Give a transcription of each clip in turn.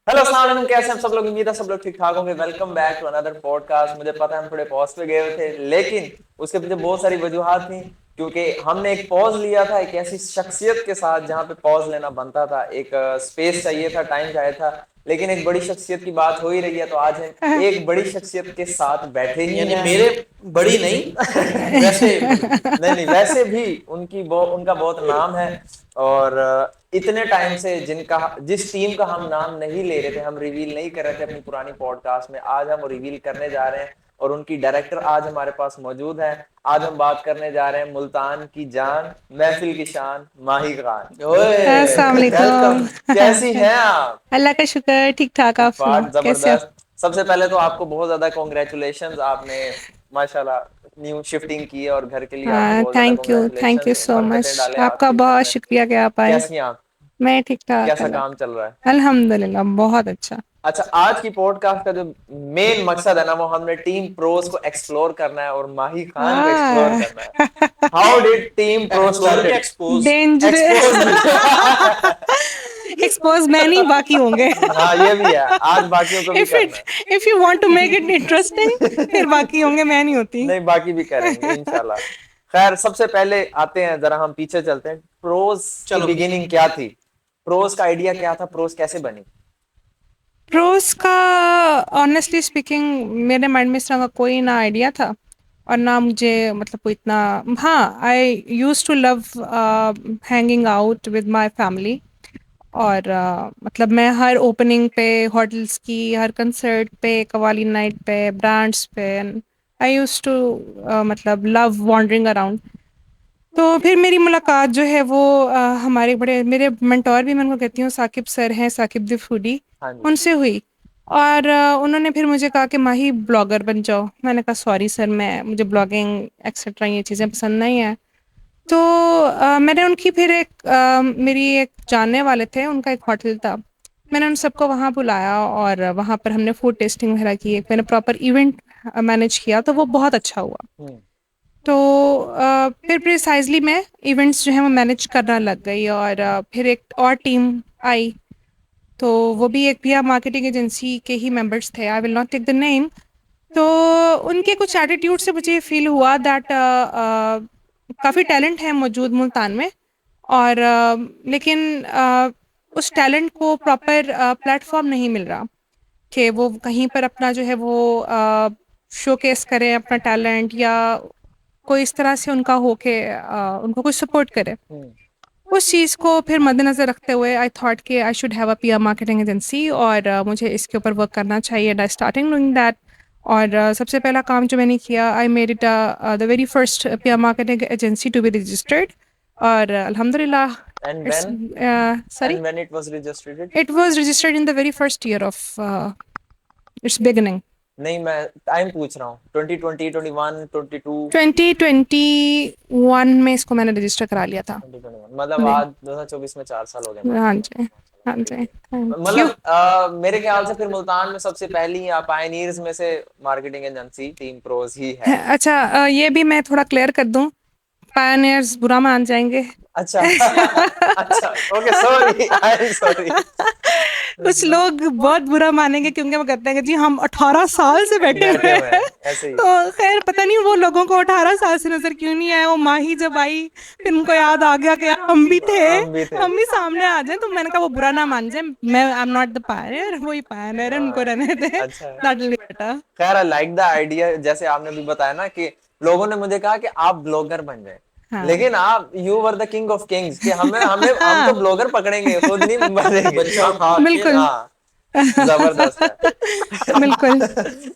Hello अस्सलाम वालेकुम, कैसे हैं सब लोग। उम्मीद है सब लोग ठीक ठाक होंगे। Welcome back to another podcast. मुझे पता है हम थोड़े पॉज पे गए हुए थे, लेकिन उसके पीछे बहुत सारी वजूहात थी। क्योंकि हमने एक पॉज लिया था एक ऐसी शख्सियत के साथ जहां पे पॉज लेना बनता था। एक स्पेस चाहिए था, टाइम चाहिए था, लेकिन एक बड़ी शख्सियत की बात हो ही रही है तो आज हम एक बड़ी शख्सियत के साथ बैठे ही यानी हैं। मेरे बड़ी नहीं, वैसे बड़ी। नहीं नहीं, वैसे भी उनका बहुत नाम है। और इतने टाइम से जिनका जिस टीम का हम नाम नहीं ले रहे थे, हम रिवील नहीं कर रहे थे अपनी पुरानी पॉडकास्ट में, आज हम रिवील करने जा रहे हैं। और उनकी डायरेक्टर आज हमारे पास मौजूद है। आज हम बात करने जा रहे हैं मुल्तान की जान, महफिल की शान, माही खान। ओए, अस्सलाम वेलकम। कैसी वालेकुम। हैं आप? अल्लाह का शुक्र, ठीक ठाक। आप सुनाओ बात कैसे हो? जबरदस्त। सबसे पहले तो आपको बहुत ज्यादा कॉन्ग्रेचुलेशंस, आपने माशाल्लाह न्यू शिफ्टिंग की है और घर के लिए आपको हाँ, बहुत ज्यादा थैंक यू कॉन्ग्रेचुलेशंस। सो बरकतें मच। डाले आपका आपके घर बहुत में। शुक्रिया कि आप आए। कैसी हैं आप? मैं ठीक ठाक, कैसा अल्लाह। काम चल रहा है? अल्हम्दुलिल्लाह, बहुत अच्छा। अच्छा, आज की पॉडकास्ट का जो मेन मकसद है ना, वो हमने टीम प्रोज को एक्सप्लोर करना है और माही खान को एक्सप्लोर हाँ। करना है। How did team pro explore के स्टार्टेड? एक्सपोज। डेंजरस। एक्सपोज भी। एक्सपोज मैं नहीं, बाकी होंगे। हाँ, ये भी है, आज बाकियों को भी इफ करना इट है। If you want to make it interesting, फिर बाकी होंगे, मैं नहीं होती। नहीं, बाकी भी करेंगे इंशाल्लाह। खैर, सबसे पहले आते हैं, जरा हम पीछे चलते हैं। प्रोज की चलो। बिगिनिंग क्या थी? प्रोज का आइडिया क्या था? प्रोज कैसे बनी? प्रोस का ऑनेस्टली स्पीकिंग मेरे माइंड में इस तरह का कोई ना आइडिया था, और ना मुझे मतलब कोई इतना। हाँ, I use to love hanging out with my family. और मतलब मैं हर ओपनिंग पे, होटल्स की हर कंसर्ट पे, कवाली नाइट पे, ब्रांड्स पे, आई यूज टू मतलब लव वॉन्डरिंग अराउंड। तो फिर मेरी मुलाकात जो है वो हमारे बड़े मेरे मेंटोर भी मैं उनको कहती हूँ, साकिब सर हैं, साकिब द फूडी, हाँ जी। उनसे हुई। और उन्होंने फिर मुझे कहा कि माही ब्लॉगर बन जाओ। मैंने कहा सॉरी सर, मुझे ब्लॉगिंग एक्सेट्रा ये चीज़ें पसंद नहीं है। तो मैंने उनकी फिर मेरी एक जानने वाले थे, उनका एक होटल था, मैंने उन सबको वहाँ बुलाया और वहाँ पर हमने फूड टेस्टिंग वगैरह की। एक मैंने प्रॉपर इवेंट मैनेज किया, तो वो बहुत अच्छा हुआ। हम्म। तो फिर प्रिसाइजली मैं इवेंट्स जो है वो मैनेज करना लग गई। और फिर एक और टीम आई, तो वो भी एक भैया मार्केटिंग एजेंसी के ही मेंबर्स थे, I will not take the name. तो उनके कुछ एटीट्यूड से मुझे फील हुआ दैट काफ़ी टैलेंट है मौजूद मुल्तान में। और लेकिन उस टैलेंट को प्रॉपर प्लेटफॉर्म नहीं मिल रहा कि वो कहीं पर अपना जो है वो शोकेस करें अपना टैलेंट, या कोई इस तरह से उनका हो के उनको कुछ सपोर्ट करे। हम्म। उस चीज़ को फिर मद्देनज़र रखते हुए आई थॉट कि I should have a PR marketing agency, और मुझे इसके ऊपर वर्क करना चाहिए। And I starting doing that. और सबसे पहला काम जो मैंने किया, I made it the very first PR marketing agency to be registered. और अल्हम्दुलिल्लाह, and it's when sorry, and when it was registered? It was registered in the very first year of its beginning. नहीं, मैं time पूछ रहा हूँ। 2020, 21, 22? 2021 में इसको मैंने रजिस्टर करा लिया था। 2021 मतलब जी, आज 2024 में 4 साल हो गए, हाँ माशाल्लाह जी, हाँ माशाल्लाह। वेरी जी, गुड। Thank you. मतलब मेरे ख्याल से फिर मुल्तान में सबसे पहली या पायनियर्स में से मार्केटिंग एजेंसी टीम प्रोज ही है। अच्छा, ये भी मैं थोड़ा क्लियर कर दूं, पायनियर्स बुरा मान जाएंगे। अच्छा। अच्छा, okay, sorry, I am sorry. कुछ लोग बहुत बुरा मानेंगे, क्योंकि वो कहते हैं कि जी हम 18 साल से बैठे बैठे हुए हुए हैं। हैं ऐसे ही। तो खैर पता नहीं वो लोगों को 18 साल से नजर क्यों नहीं आया। वो माही जब आई, फिर उनको याद आ गया कि यार हम भी थे, हम भी थे। हम भी सामने आ जाएं। तो मैंने कहा वो बुरा ना मान जाए, मैं आई एम नॉट द पायनियर, वही पायनियर है, उनको रहने दे। अच्छा। That will be better. खैर, आई लाइक द आइडिया। जैसे आपने भी बताया ना कि लोगों ने मुझे कहा कि आप ब्लॉगर बन जाए, हाँ। लेकिन आप you were the king of Kings कि हमें हमें हम तो ब्लॉगर पकड़ेंगे, खुद नहीं बनेंगे बच्चा हम। उठा के बिल्कुल। हाँ, जबरदस्त है। बिल्कुल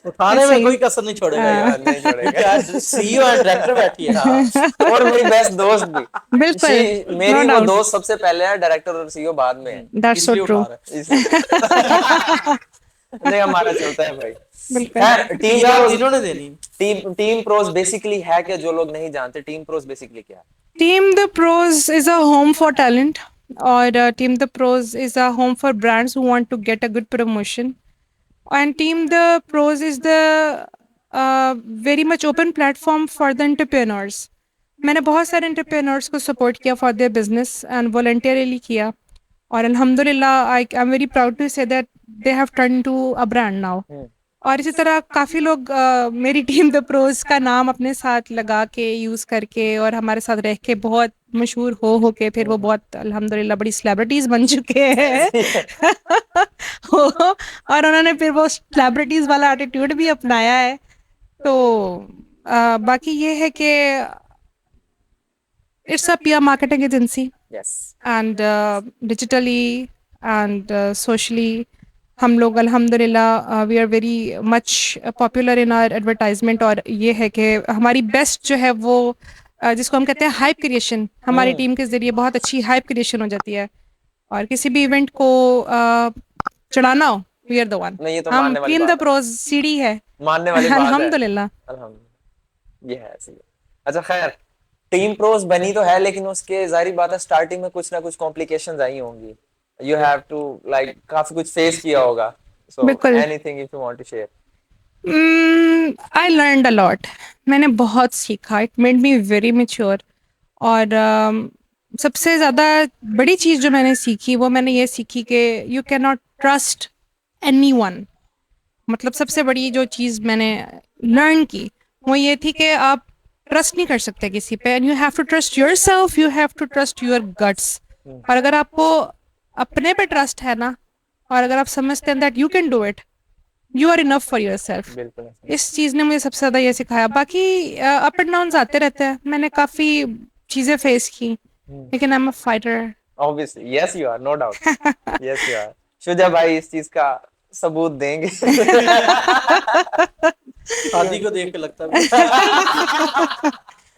उठाने में सही। कोई कसर नहीं छोड़ेगा ये। हाँ। नहीं क्योंकि छोड़ेगा। आज सीईओ एंड डायरेक्टर बैठी है ना। हाँ, और मेरी बेस्ट दोस्त भी। बिल्कुल, नो मेरी वो डाउट, दोस्त सबसे पहले है, डायरेक्टर और सीईओ बाद में है। दैट्स सो इसलिए ट्रू। उठा रहे इसलिए नहीं, हमारा चलता है भाई। बिल्कुल। खैर, टीम पीआर प्रोज जिन्होंने देनी। टीम प्रोज बेसिकली है क्या? जो लोग नहीं जानते, टीम प्रोज बेसिकली क्या है? Team The Pros is a home for talent, or Team The Pros is a home for brands who want to get a good promotion. And Team The Pros is the very much open platform for the entrepreneurs. मैंने बहुत सारे entrepreneurs को support किया for their business and voluntarily किया। और अल्हम्दुलिल्लाह, I am very proud to say that they have turn to a brand now. और इसी तरह काफ़ी लोग मेरी टीम द प्रोज का नाम अपने साथ लगा के यूज़ करके और हमारे साथ रह के बहुत मशहूर हो के फिर वो बहुत अल्हम्दुलिल्लाह बड़ी सेलिब्रिटीज़ बन चुके हैं। और उन्होंने फिर वो सेलिब्रिटीज़ वाला एटीट्यूड भी अपनाया है। तो बाकी ये है कि it's a PR marketing agency yes and digitally and socially हम लोग अल्हम्दुलिल्लाह we are very much popular in our advertisement. और ये है कि हमारी बेस्ट जो है वो जिसको हम कहते हैं हाइप क्रिएशन, हमारी टीम के ज़रिए बहुत अच्छी हाइप क्रिएशन हो जाती है। और किसी भी इवेंट को चढ़ाना हो, वी आर द वन। नहीं, ये तो हम मानने वाली टीम बात द प्रोज सीढ़ी है मानने वाली बात है। अल्हम्दुलिल्लाह। अल्हम्दुलिल्लाह, ये है ऐसे ही। अच्छा खैर, टीम प्रोस बनी तो है, लेकिन उसके जाहिर बात है स्टार्टिंग में कुछ ना कुछ कॉम्प्लिकेशंस आई होंगी। यू हैव टू लाइक काफी कुछ फेस किया होगा। सो बिल्कुल। Anything if you want to share. I learned a lot. मैंने बहुत सीखा, it made me very mature. और सबसे ज़्यादा बड़ी चीज़ जो मैंने सीखी वो मैंने ये सीखी कि you can not trust anyone. मतलब सबसे बड़ी जो चीज़ मैंने लर्न की वो ये थी कि आप ट्रस्ट नहीं कर सकते किसी पे। And you have to trust yourself, you have to trust your guts. और अगर आपको अपने पे ट्रस्ट है ना, और अगर आप समझते हैं that you can do it, you are enough for yourself. बिल्कुल इस चीज़ ने मुझे सबसे ज़्यादा ये सिखाया। बाकी अप एंड डाउन्स आते रहते हैं, मैंने काफ़ी चीज़ें फेस की, लेकिन I am a fighter. Obviously yes you are, no doubt. Yes you are. Shuja भाई इस चीज का सबूत देंगे। शादी को देख के लगता है।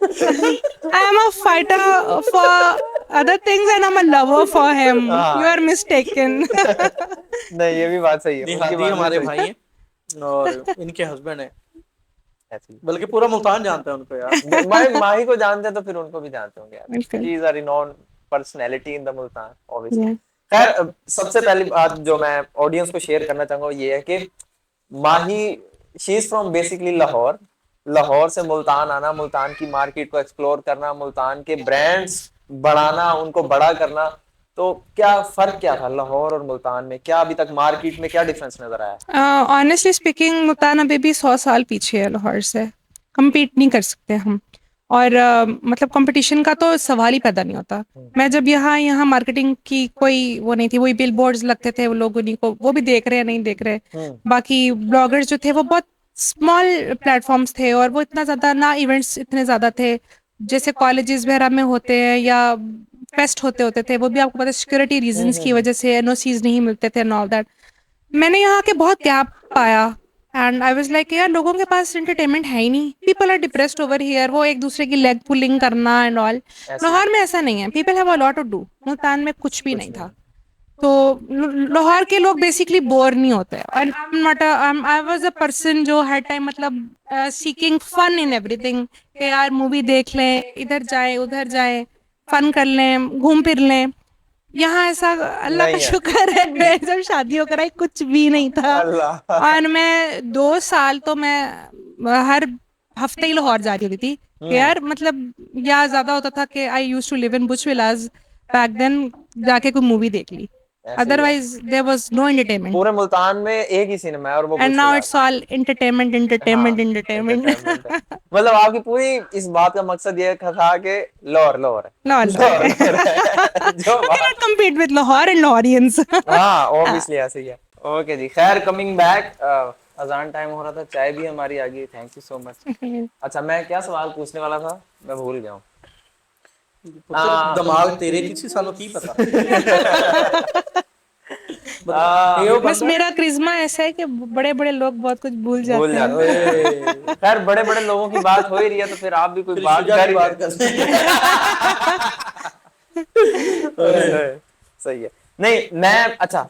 I am a fighter for other things and I'm a lover for him. You are mistaken. नहीं, ये भी बात सही है। नहीं, उनकी हादी बात भी हमारे सही भाई हैं और इनके हस्बैंड है, ऐसी है। बल्कि पूरा मुल्तान जानता है उनको यार। भाई माही को जानते हैं तो फिर उनको भी जानते होंगे यार। बिल्कुल। She is a renowned personality in the Multan obviously. Yeah. खैर, सबसे पहली बात जो मैं ऑडियंस को शेयर करना चाहूंगा वो ये है कि Mahi she is from basically Lahore. Lahore से मुल्तान आना, मुल्तान की मार्केट को एक्सप्लोर करना, मुल्तान के ब्रांड्स बढ़ाना, उनको बड़ा करना। तो क्या फर्क क्या था लाहौर और मुल्तान में? क्या अभी तक मार्केट में क्या डिफरेंस नजर आया? ऑनेस्टली स्पीकिंग मुल्तान अभी भी 100 साल पीछे है लाहौर से। compete नहीं कर सकते हम। और मतलब कंपटीशन का तो सवाल ही पैदा नहीं होता। मैं जब यहाँ यहाँ मार्केटिंग की कोई वो नहीं थी, वही बिल बोर्ड्स लगते थे, वो लोग उन्हीं को वो भी देख रहे हैं नहीं देख रहे। बाकी ब्लॉगर्स जो थे वो बहुत स्मॉल प्लेटफॉर्म्स थे और वो इतना ज़्यादा ना, इवेंट्स इतने ज़्यादा थे जैसे कॉलेजेस वगैरह में होते हैं या फेस्ट होते थे। वो भी आपको पता है सिक्योरिटी रीजंस की वजह से एनओसीज नहीं मिलते थे एंड ऑल दैट। मैंने यहाँ के बहुत गैप पाया एंड आई वाज लाइक यार लोगों के पास एंटरटेनमेंट है ही नहीं। People are depressed over here, वो एक दूसरे की लेग पुलिंग करना एंड ऑल। लाहौर में ऐसा नहीं है, people have a lot to do. Multan में कुछ भी नहीं था। तो लाहौर के लोग बेसिकली बोर नहीं होते। And I am not I was a person जो हर टाइम मतलब सीकिंग फन इन एवरीथिंग कि यार मूवी देख लें, इधर जाए उधर जाए, फन कर लें, घूम फिर लें। यहाँ ऐसा अल्लाह का नहीं है। शुक्र है मैं जब शादी होकर आई कुछ भी नहीं था। अल्लाह। और मैं 2 साल तो मैं हर हफ्ते ही लाहौर जा रही होती थी कि यार मतलब या ज्यादा होता था कि I used to live in bush villas back then, जाके कोई मूवी देख ली। ऐसे ही है। Otherwise there was no entertainment. पूरे मुल्तान में एक ही सिनेमा है और वो and bush now villas. It's all entertainment entertainment entertainment. entertainment है। मतलब आपकी पूरी इस बात का मकसद ये था कि लाहौर लाहौर है। लाहौर लाहौर है। जो You बात, cannot compete with Lahore and Lahorians. हाँ ऑब्वियसली ऐसे ही है। ओके जी, खैर कमिंग बैक, अजान टाइम हो रहा था, चाय भी हमारी आ गई। Thank you so much. अच्छा, मैं क्या सवाल पूछने वाला था, मैं भूल गया हूँ। दिमाग तेरे किसी सालों की पता। बस मेरा क्रिज्मा ऐसा है कि बड़े बड़े लोग बहुत कुछ भूल भूल जाते हैं। जाते हैं। खैर, बड़े बड़े लोगों की बात हो ही रही है तो फिर आप भी कोई फिर बात शुजा कर की ही बात लें। करते हैं। सही है। नहीं, मैं अच्छा,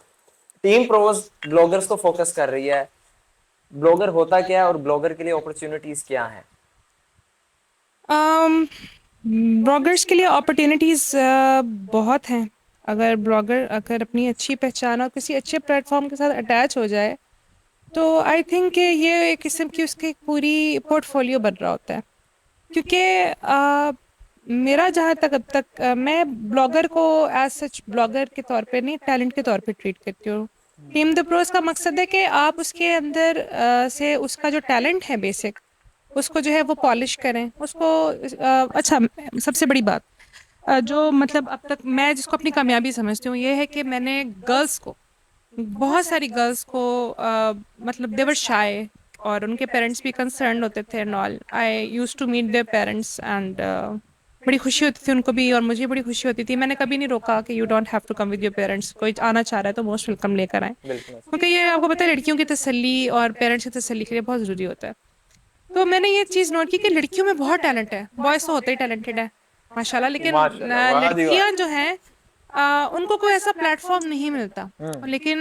टीम प्रोज ब्लॉगर्स को फोकस कर रही है। ब्लॉगर होता क्या है और ब्लॉगर के लिए अपॉर्चुनिटीज क्या हैं? ब्लॉगर्स के लिए अपॉर्चुनिटीज़ बहुत हैं। अगर ब्लॉगर अगर अपनी अच्छी पहचान और किसी अच्छे प्लेटफॉर्म के साथ अटैच हो जाए तो आई थिंक कि ये एक किस्म की उसकी पूरी पोर्टफोलियो बन रहा होता है। क्योंकि मेरा जहाँ तक अब तक मैं ब्लॉगर को एज सच ब्लॉगर के तौर पे नहीं, टैलेंट के तौर पे ट्रीट करती हूँ। टीम द प्रोज का मकसद है कि आप उसके अंदर से उसका जो टैलेंट है बेसिक, उसको जो है वो पॉलिश करें उसको। अच्छा, सबसे बड़ी बात जो मतलब अब तक मैं जिसको अपनी कामयाबी समझती हूँ ये है कि मैंने गर्ल्स को, बहुत सारी गर्ल्स को मतलब दे वर शाय और उनके पेरेंट्स भी कंसर्न होते थे and all. I use to meet their parents and बड़ी खुशी होती थी उनको भी और मुझे बड़ी खुशी होती थी। मैंने कभी नहीं रोका कि you don't have to come with your parents, कोई आना चाह रहा है तो मोस्ट वेलकम लेकर आए, बिल्कुल। क्योंकि ये आपको पता है लड़कियों की तसल्ली और पेरेंट्स की तसल्ली के लिए बहुत ज़रूरी होता है। तो मैंने ये चीज़ नोट की कि लड़कियों में बहुत टैलेंट है, बॉयज़ तो होते ही टैलेंटेड है माशाल्लाह, लेकिन माशाल्लाह, वाह जी वाह। लड़कियां जो हैं उनको कोई ऐसा प्लेटफॉर्म नहीं मिलता। लेकिन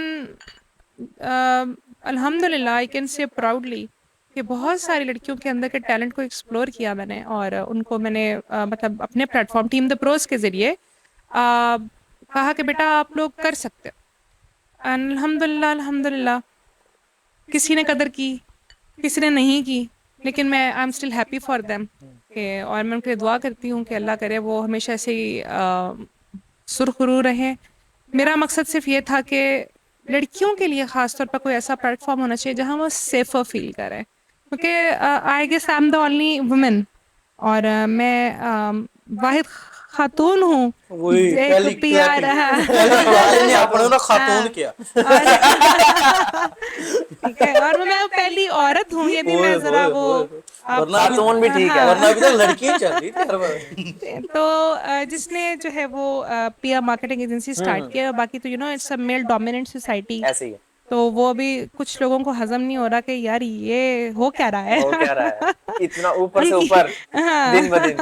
अल्हम्दुलिल्लाह आई कैन से प्राउडली कि बहुत सारी लड़कियों के अंदर के टैलेंट को एक्सप्लोर किया मैंने और उनको मैंने मतलब अपने प्लेटफॉर्म टीम द प्रोज के ज़रिए कहा कि बेटा आप लोग कर सकते हो। अल्हम्दुलिल्लाह अल्हम्दुलिल्लाह किसी ने कदर की, किसी ने नहीं की, लेकिन मैं I am still happy for them के और मैं उनके लिए दुआ करती हूँ कि अल्लाह करे वो हमेशा ऐसे ही सुरखरू रहें। मेरा मकसद सिर्फ ये था कि लड़कियों के लिए ख़ास तौर पर कोई ऐसा प्लेटफॉर्म होना चाहिए जहाँ वो सेफ़र फील करें, क्योंकि I guess I am the only women और मैं वाहिद खातून हूँ वही एक पहली पीआर पहली वाले ने अपने ना खातून किया। ठीक है, और मैं पहली औरत हूँ, ये भी मैं ओए जरा होए वो होए। वरना अभी खातून भी ठीक है। वरना अभी तक लड़कियां चल रही थी हर बार। तो जिसने जो है वो पीआर मार्केटिंग एजेंसी स्टार्ट किया, बाकी तो you know it's a male dominant society, ऐसे ही है। तो वो अभी कुछ लोगों को हजम नहीं हो रहा कि यार ये हो क्या रहा है। हो क्या रहा है, इतना ऊपर से उनकी ऊपर हाँ दिन ब दिन।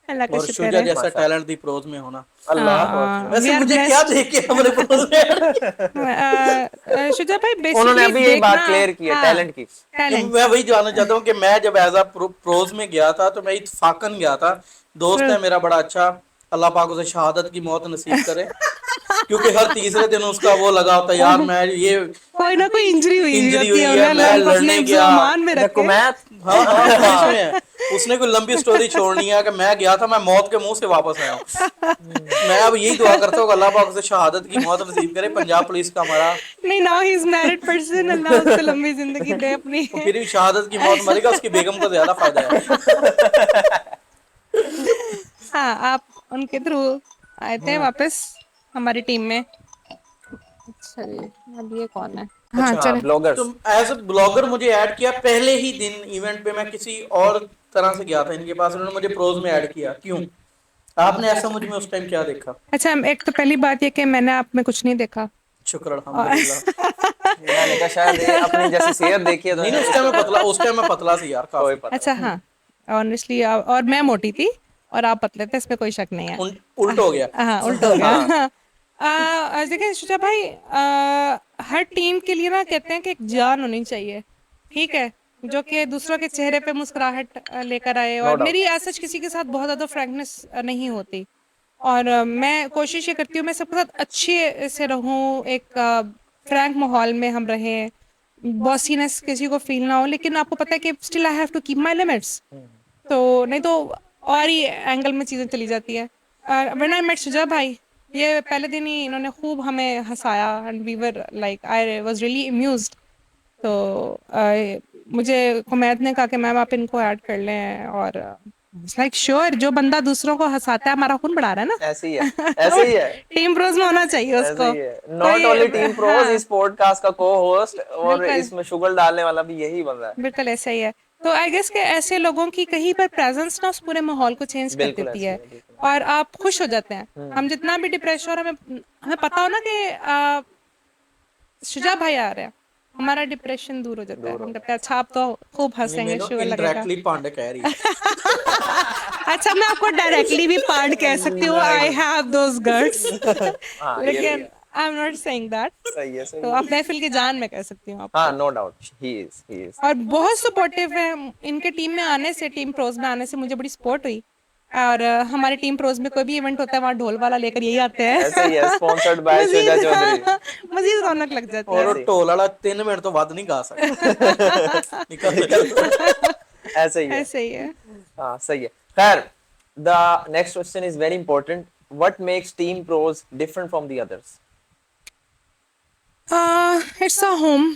अल्लाह का और शुक्र शुजा है। जैसा माशा टैलेंट दी प्रोज में होना। अल्लाह अकबर। वी वैसे आर मुझे क्या ब्लेस्ड। देख के हमने प्रोज में ऐड किया? शुजा भाई उन्होंने बेसिकली अभी यही बात देखना, क्लियर की है, हाँ टैलेंट की। टैलेंट मैं वही जानना चाहता हूँ कि मैं जब एज अ प्रोज में गया था तो मैं इत्फाकन गया था। दोस्त है मेरा बड़ा अच्छा, अल्लाह पाक उसे शहादत की मौत नसीब करे, क्योंकि हर तीसरे दिन उसका वो लगा होता यार मैं ये कोई ना कोई इंजरी हुई इंजरी होती हुई है, है, उन्हें मैं अल्लाह उनको लड़ने अपने गया। ज़ुबान में रखे। नकुमैत। हाँ हाँ सच में है। उसने कोई लंबी स्टोरी छोड़नी है कि मैं गया था, मैं मौत के मुंह से वापस आया हूँ। मैं अब यही दुआ करता हूँ कि अल्लाह पाक उसे शहादत की मौत नसीब करे। पंजाब पुलिस का हमारा, नहीं, now he is married person, Allah उसको लंबी जिंदगी दे अपनी। वो फिर भी शहादत की मौत मरेगा, उसकी बेगम को ज्यादा फायदा है। हाँ, आप उनके थ्रू आए थे वापस हमारी टीम में। चलिए, अब ये कौन है? हाँ अच्छा, चले। तो ब्लॉगर्स। एज अ ब्लॉगर मुझे ऐड किया पहले ही दिन इवेंट पे। मैं किसी और तरह से गया था इनके पास, उन्होंने मुझे प्रोज में ऐड किया। क्यों? आपने ऐसा मुझ में उस टाइम क्या देखा? अच्छा, एक तो पहली बात ये कि मैंने आप में कुछ नहीं देखा शुक्र और अल्हम्दुलिल्लाह। मैंने कहा शायद ये अपनी जैसी सेहत देखी है तो नहीं नहीं, उस टाइम मैं पतला सी यार कोई काफी। पता अच्छा हाँ, ऑनेस्टली और मैं मोटी थी और आप पतले थे, इसमें कोई शक नहीं है। उल्ट हो गया। हाँ उल्टा हो हाँ। गया। देखिए शुजा भाई, हर टीम के लिए ना कहते हैं कि एक जान होनी चाहिए, ठीक है, जो कि दूसरों के चेहरे पे मुस्कुराहट लेकर आए। नो और डाउट। मेरी ऐसा किसी के साथ बहुत ज़्यादा फ्रैंकनेस नहीं होती और मैं कोशिश ये करती हूँ मैं सबके साथ अच्छे से रहूँ, एक फ्रैंक माहौल में हम रहें, बॉसीनेस किसी को फील ना हो, लेकिन आपको पता है कि still I have to keep my limits, तो नहीं तो और ही एंगल में चीज़ें चली जाती है। व्हेन आई मेट शुजा भाई, ये पहले दिन ही इन्होंने खूब हमें हंसाया and we were like I was really amused. तो मुझे कुमैत ने कहा कि मैम आप इनको ऐड कर लें और लाइक श्योर, जो बंदा दूसरों को हंसाता है हमारा खून बढ़ा रहा है ना। ऐसे ही है, ऐसे ही है, टीम प्रोज में होना चाहिए ऐसे उसको। ही है। तो नॉट ये ओनली टीम प्रोज, हाँ इस पॉडकास्ट का को होस्ट और बिल्कुल इसमें शुगर डालने वाला भी यही बंदा है। बिल्कुल ऐसा ही है। तो आई गेस कि ऐसे लोगों की कहीं पर प्रेजेंस ना उस पूरे माहौल को चेंज कर बिल्कुल देती ऐसे ही है है, बिल्कुल। और आप खुश हो जाते हैं। हम जितना भी डिप्रेशन और हमें हमें पता हो ना कि शुजा भाई आ रहे हैं, हमारा डिप्रेशन दूर हो जाता है। दूर हो हम कहते हैं अच्छा आप तो खूब नहीं हंसेंगे, मैंने शुगर लगेगा। इनडायरेक्टली पांडे कह रही है। अच्छा, मैं आपको डायरेक्टली भी पार्ट कह सकती हूँ, आई हैव दोज गट्स, हाँ ये भी लेकिन है। आई एम नॉट सेइंग दैट। सही है, सही तो है। आप महफिल की जान में कह सकती हूँ हाँ आपको। No doubt, he is. और बहुत सपोर्टिव है इनके टीम में आने से, टीम प्रोज में आने से मुझे बड़ी सपोर्ट हुई। और हमारे टीम प्रोज में कोई भी इवेंट होता है वहाँ ढोल वाला लेकर यही आते ऐसे ही हैं। है, स्पॉन्सर्ड बाय शुजा मजीद चौधरी। मजीद रौनक लग जाती और है। वो ऐसे ही। ढोल वाला 3 मिनट तो बाद नहीं गा सकता। निकल। ऐसे ही है। ऐसे ही है। हाँ सही है। खैर, the next question is very important. What makes Team Pros different from the others? It's a home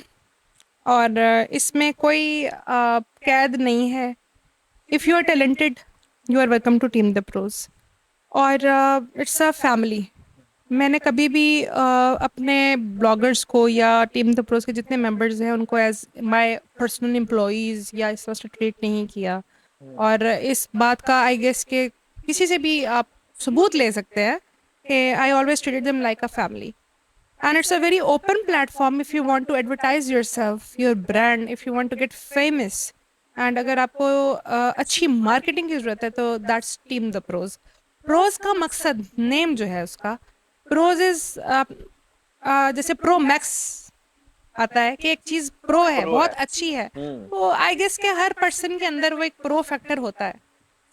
और इसमें कोई कैद नहीं है. If you are talented you are welcome to Team the Pros. और इट्स अ फैमिली. मैंने कभी भी अपने ब्लॉगर्स को या टीम द प्रोज के जितने मेंबर्स हैं उनको एज माय पर्सनल एम्प्लॉयज़ या इस तरह से ट्रीट नहीं किया. और इस बात का आई गेस के किसी से भी आप सबूत ले सकते हैं कि I always treated them like a family. And it's a very open platform if you want to advertise yourself, your brand, if you want to get famous. And अगर आपको अच्छी मार्केटिंग की ज़रूरत है तो that's Team the Pros. Pros का मकसद name जो है उसका प्रोज इज जैसे प्रो मैक्स आता है कि एक चीज़ प्रो है Pro बहुत है. अच्छी है. तो आई गेस के हर पर्सन के अंदर वो एक प्रो फैक्टर होता है.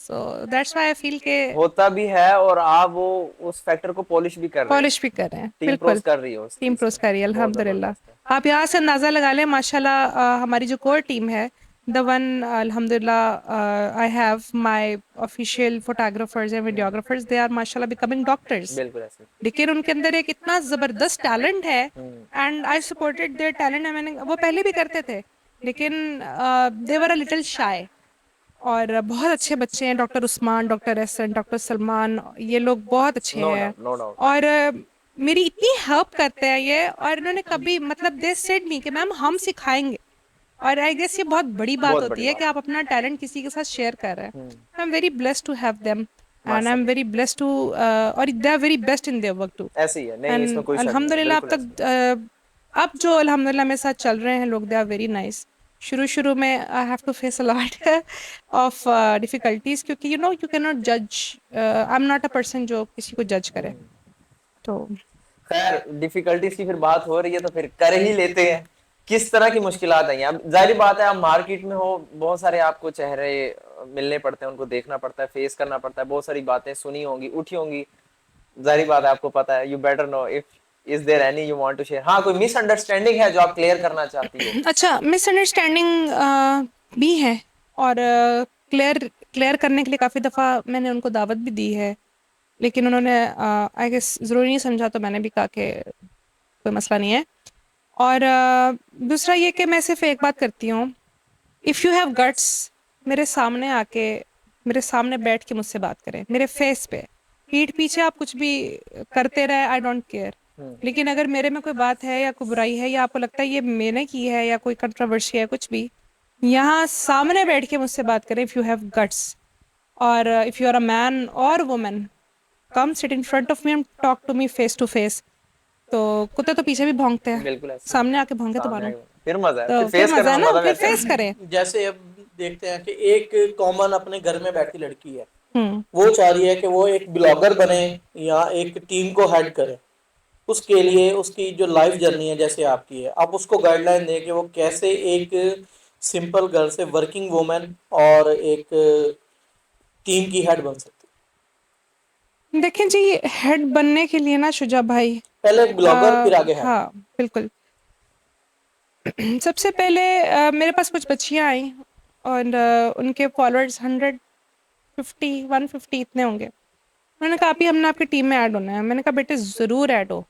So that's why I feel के होता भी है और आप वो उस फैक्टर को पॉलिश भी कर रहे हैं. पॉलिश भी कर रहे हैं. टीम बिल्कुल प्रोस कर रही है उस टीम चीज प्रोस को. का रियल बहुत अल्हम्दुलिल्लाह. जबरदस्त है. आप यहाँ से अंदाज़ा लगा लें माशाल्लाह. हमारी जो कोर टीम है द वन अल्हम्दुलिल्लाह I have my official photographers and videographers they are माशाल्लाह बिकमिंग डॉक्टर्स. बिल्कुल ऐसे. लेकिन उनके अंदर एक इतना ज़बरदस्त टैलेंट है and I supported their talent. मैंने वो पहले भी करते थे लेकिन दे वर अ लिटिल शाय. और बहुत अच्छे बच्चे हैं. Doctor Usman, doctor Ehsan, doctor Salman, ये लोग बहुत अच्छे नो हैं. Doubt, no doubt. और मेरी इतनी हेल्प करते हैं ये. और इन्होंने कभी मतलब दे सेड मी कि मैम हम सिखाएंगे. और आई गेस ये बहुत बड़ी बात बहुत होती बड़ी है बात. कि आप अपना टैलेंट किसी के साथ शेयर कर रहे हैं. I am very blessed to have them and I am माशाल्लाह. वेरी ब्लेस्ड टू और they are very best in their work too. ऐसे ही है. नहीं, इसमें एंड कोई शक नहीं है. अल्हम्दुलिल्लाह अब बिल्कुल ऐसे. तक अब जो अल्हम्दुलिल्लाह मेरे साथ चल रहे हैं लोग दे आर वेरी नाइस. शुरू में I have to face a lot of difficulties क्योंकि you know you can not जज. I am not a person जो किसी को जज करे. तो खैर, डिफिकल्टीज की फिर बात हो रही है तो फिर कर ही लेते हैं. किस तरह की मुश्किलात आई हैं? अब जाहिर बात है आप मार्केट में हो, बहुत सारे आपको चेहरे मिलने पड़ते हैं, उनको देखना पड़ता है, फेस करना पड़ता है, बहुत सारी बातें सुनी होंगी, उठी होंगी. जाहिर बात है आपको पता है. You better know if is there any you want to share. हाँ, कोई मिसअंडरस्टैंडिंग है जो आप क्लियर करना चाहती हो? अच्छा मिसअंडरस्टैंडिंग भी है और क्लियर करने के लिए काफ़ी दफ़ा मैंने उनको दावत भी दी है लेकिन उन्होंने आई गेस ज़रूरी नहीं समझा तो मैंने भी कहा कि कोई मसला नहीं है. और दूसरा ये कि मैं सिर्फ एक बात करती हूँ. इफ़ यू हैव गट्स मेरे सामने आके मेरे सामने बैठ के मुझसे बात करें मेरे फेस पे. पीठ पीछे आप कुछ भी करते रहे आई डोंट केयर. लेकिन अगर मेरे में कोई बात है या कोई बुराई है या आपको लगता है ये मैंने की है या कोई कंट्रोवर्सी है कुछ भी यहाँ सामने बैठ के मुझसे बात करें. इफ़ यू हैव गट्स और if you are a man और woman come sit in front of me and talk to me face to face. तो कुत्ते तो पीछे भी भौंकते हैं. बिल्कुल ऐसे. सामने आके भौंके तो सामने मानो. आके- फिर मजा है. तो फिर फिर फेस मजा करने है में ना. मजा फिर वैसे है. फेस करें. जैसे अब देखते हैं कि एक कॉमन अपने घर में बैठी लड़की है, हम्म वो चाह रही है कि वो एक ब्लॉगर बने या एक टीम को हेड करे. उसके लिए उसकी जो लाइफ जर्नी है जैसे आपकी है, आप उसको गाइडलाइन दें कि वो कैसे एक सिंपल गर्ल से वर्किंग वुमेन और एक टीम की हेड बन सकती देखें जी हेड बनने के लिए ना शुजा भाई है. पहले एक ब्लॉगर फिर आगे हेड. हाँ बिल्कुल. सबसे पहले मेरे पास कुछ बच्चियाँ आई और उनके फॉलोअर्स 150 इतने होंगे. उन्होंने कहा अभी हमने आपकी टीम में ऐड होना है. मैंने कहा बेटे ज़रूर ऐड हो.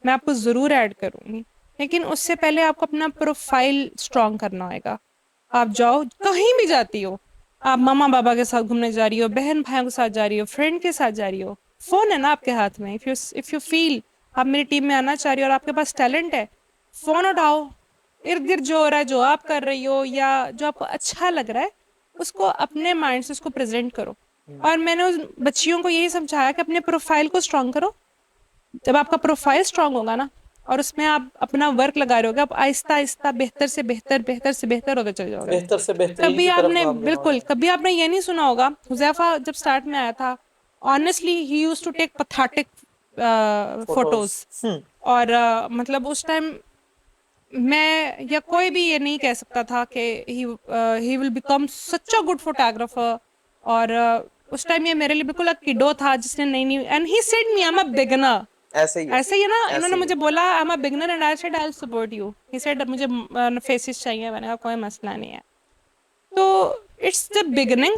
मैं आपको ज़रूर ऐड करूँगी लेकिन उससे पहले आपको अपना प्रोफाइल स्ट्रॉन्ग करना होगा. आप जाओ कहीं भी जाती हो. आप मामा बाबा के साथ घूमने जा रही हो, बहन भाइयों के साथ जा रही हो, फ्रेंड के साथ जा रही हो, फ़ोन है ना आपके हाथ में. इफ़ यू फील आप मेरी टीम में आना चाह रही हो और आपके पास टैलेंट है, फ़ोन उठाओ. इर्द गिर्द जो हो रहा है जो आप कर रही हो या जो आपको अच्छा लग रहा है उसको अपने माइंड से उसको प्रेजेंट करो. और मैंने उस बच्चियों को यही समझाया कि अपने प्रोफाइल को स्ट्रॉन्ग करो. जब आपका प्रोफाइल स्ट्रॉन्ग होगा ना और उसमें आप अपना वर्क लगा रहे होगे आप आहिस्ता आहिस्ता बेहतर से बेहतर होते चले जाओगे. बेहतर से बेहतरीन कभी की तरफ आपने काम बिल्कुल कभी आपने ये नहीं सुना होगा हुजैफा जब स्टार्ट में आया था honestly he used to take pathetic photos. और मतलब उस टाइम मैं या कोई भी ये नहीं कह सकता था कि he will become such a good photographer. और उस टाइम ये मेरे लिए बिल्कुल एक किडो था जिसने नई and he said me I am a beginner. ऐसे ही है. ऐसे ही है ना. ऐसे इन्होंने ही मुझे बोला आई am a beginner and I said I will support you. He said मुझे फेसेस चाहिए. मैंने कहा कोई मसला नहीं है. तो इट्स द बिगिनिंग.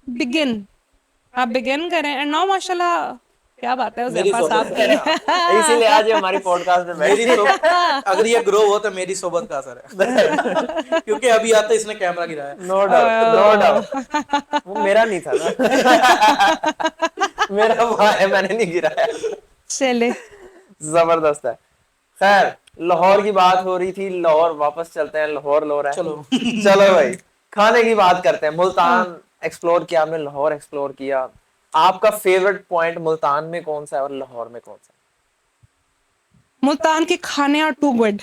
बिगिन आप बिगिन करें एंड नाउ माशाल्लाह क्या बात है मेरी उज़ैफा सोबत साहब इसीलिए आज ये हमारी पॉडकास्ट में मेरी बैठी है। अगर ये ग्रो हो तो मेरी सोबत का असर है क्योंकि अभी आते इसने कैमरा गिराया। नो डाउट, नो डाउट, वो मेरा नहीं था ना। मेरा वहाँ है, मैंने नहीं गिराया। चले जबरदस्त है। खैर, लाहौर की बात हो रही थी, लाहौर वापस चलते हैं, लाहौर लो रहा है। चलो चलो भाई, खाने की बात करते हैं। मुल्तान एक्सप्लोर किया आपने, लाहौर एक्सप्लोर किया, आपका फेवरेट पॉइंट मुल्तान में कौन सा है और लाहौर में कौन सा मुल्तान के खाने आर टू गुड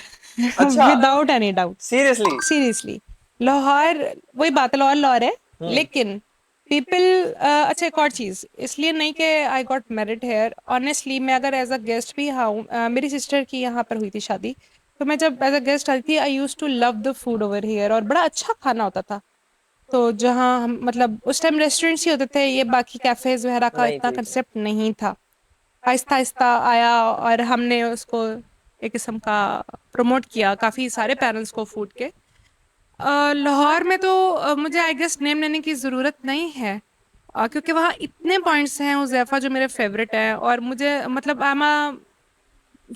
अच्छा। Without any doubt. है? सीरियसली? सीरियसली लाहौर, वही बात है, लाहौर लाहौर है, लेकिन पीपल अच्छा एक और चीज़, इसलिए नहीं कि I got married here, honestly मैं अगर एज अ गेस्ट भी आऊँ, मेरी सिस्टर की यहाँ पर हुई थी शादी, तो मैं जब एज अ गेस्ट आई थी, I use to love the food over here, और बड़ा अच्छा खाना होता था। तो जहाँ हम मतलब उस टाइम रेस्टोरेंट्स ही होते थे, ये बाकी कैफ़ेज़ वगैरह का नहीं इतना थी। कंसेप्ट नहीं था। आहिस्ता आहिस्ता आया और हमने उसको एक किस्म का प्रमोट किया काफ़ी सारे पैनल्स को फूड के। लाहौर में तो मुझे आई गेस नेम लेने की ज़रूरत नहीं है, क्योंकि वहाँ इतने पॉइंट्स हैं उज़ैफ़ा जो मेरे फेवरेट हैं, और मुझे मतलब आई am a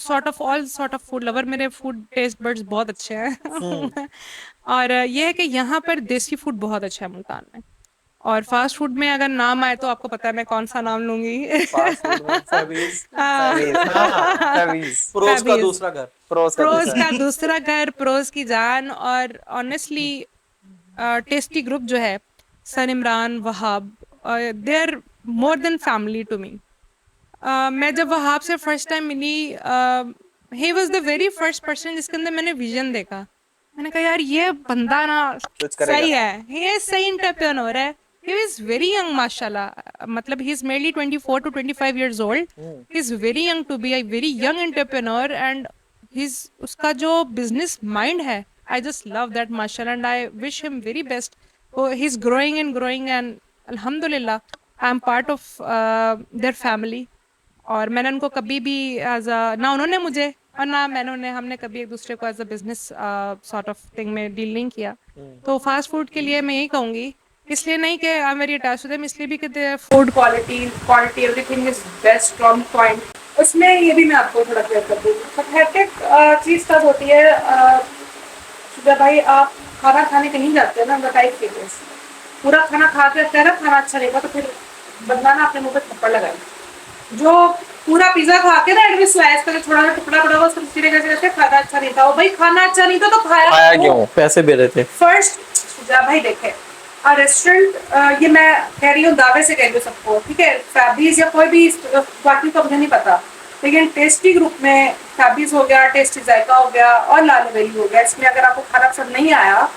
sort of all sort of food lover, मेरे फूड टेस्ट बड्स बहुत अच्छे हैं। और ये है कि यहाँ पर देसी फूड बहुत अच्छा है मुल्तान में, और फास्ट फूड में अगर नाम आए तो आपको पता है मैं कौन सा नाम लूंगी। फास्ट फूड में फैबीज, फैबीज, हाँ, फैबीज, प्रोज का फैबीज, दूसरा घर। प्रोस का प्रोज दूसरा। का दूसरा घर, प्रोज की जान, और ऑनेस्टली टेस्टी ग्रुप जो है, son Imran Wahab, they are more than family to me. मैं जब वहाब से फर्स्ट टाइम मिली, he was the very first person जिसके अंदर मैंने विजन देखा। मैंने कहा यार ये बंदा ना कुछ करेगा। सही है, ये सही एंटरप्रेन्योर है। He is very young माशाल्लाह, मतलब he is merely 24 to 25 years old. He is very young to be a very young entrepreneur, and he's उसका जो business mind है, I just love that माशाल्लाह, and I wish him very best. Oh, he's growing and growing, and alhamdulillah I am part of their family. और मैंने उनको कभी भी as a, ना उन्होंने मुझे और ना मैंने उन्हें, हमने कभी एक दूसरे को as a business sort of thing में डील नहीं किया। तो फास्ट फूड के लिए मैं यही कहूँगी, इसलिए नहीं कि I am very attached to them, इसलिए भी कि food quality quantity everything is best strong point. उसमें ये भी मैं आपको थोड़ा क्लियर कर दूँ, पैथेटिक चीज़ तब होती है जब भाई आप खाना खाने कहीं जाते हैं ना, बताइए केस पूरा खाना खा के कह रहा खाना अच्छा नहीं था, तो फिर बंदा ना अपने मुंह पे थप्पड़ लगाए। जो पूरा पिज्जा खा के ना एंड में स्लाइस करके थोड़ा सा टुकड़ा पड़ा हुआ उसको चिड़े करके खाना अच्छा नहीं था, वो भाई खाना अच्छा नहीं था तो खाया क्यों? पैसे दे रहे थे। फर्स्ट भाई देखे रेस्टोरेंट, ये मैं कह रही हूँ दावे से कह रही हूँ सबको, ठीक है, फैबीज या कोई भी बाकी का मुझे नहीं पता, लेकिन टेस्टी ग्रुप में फैबीज हो गया, टेस्टी जायका हो गया और लाल वैली हो गया, इसमें अगर आपको खाना पसंद नहीं आया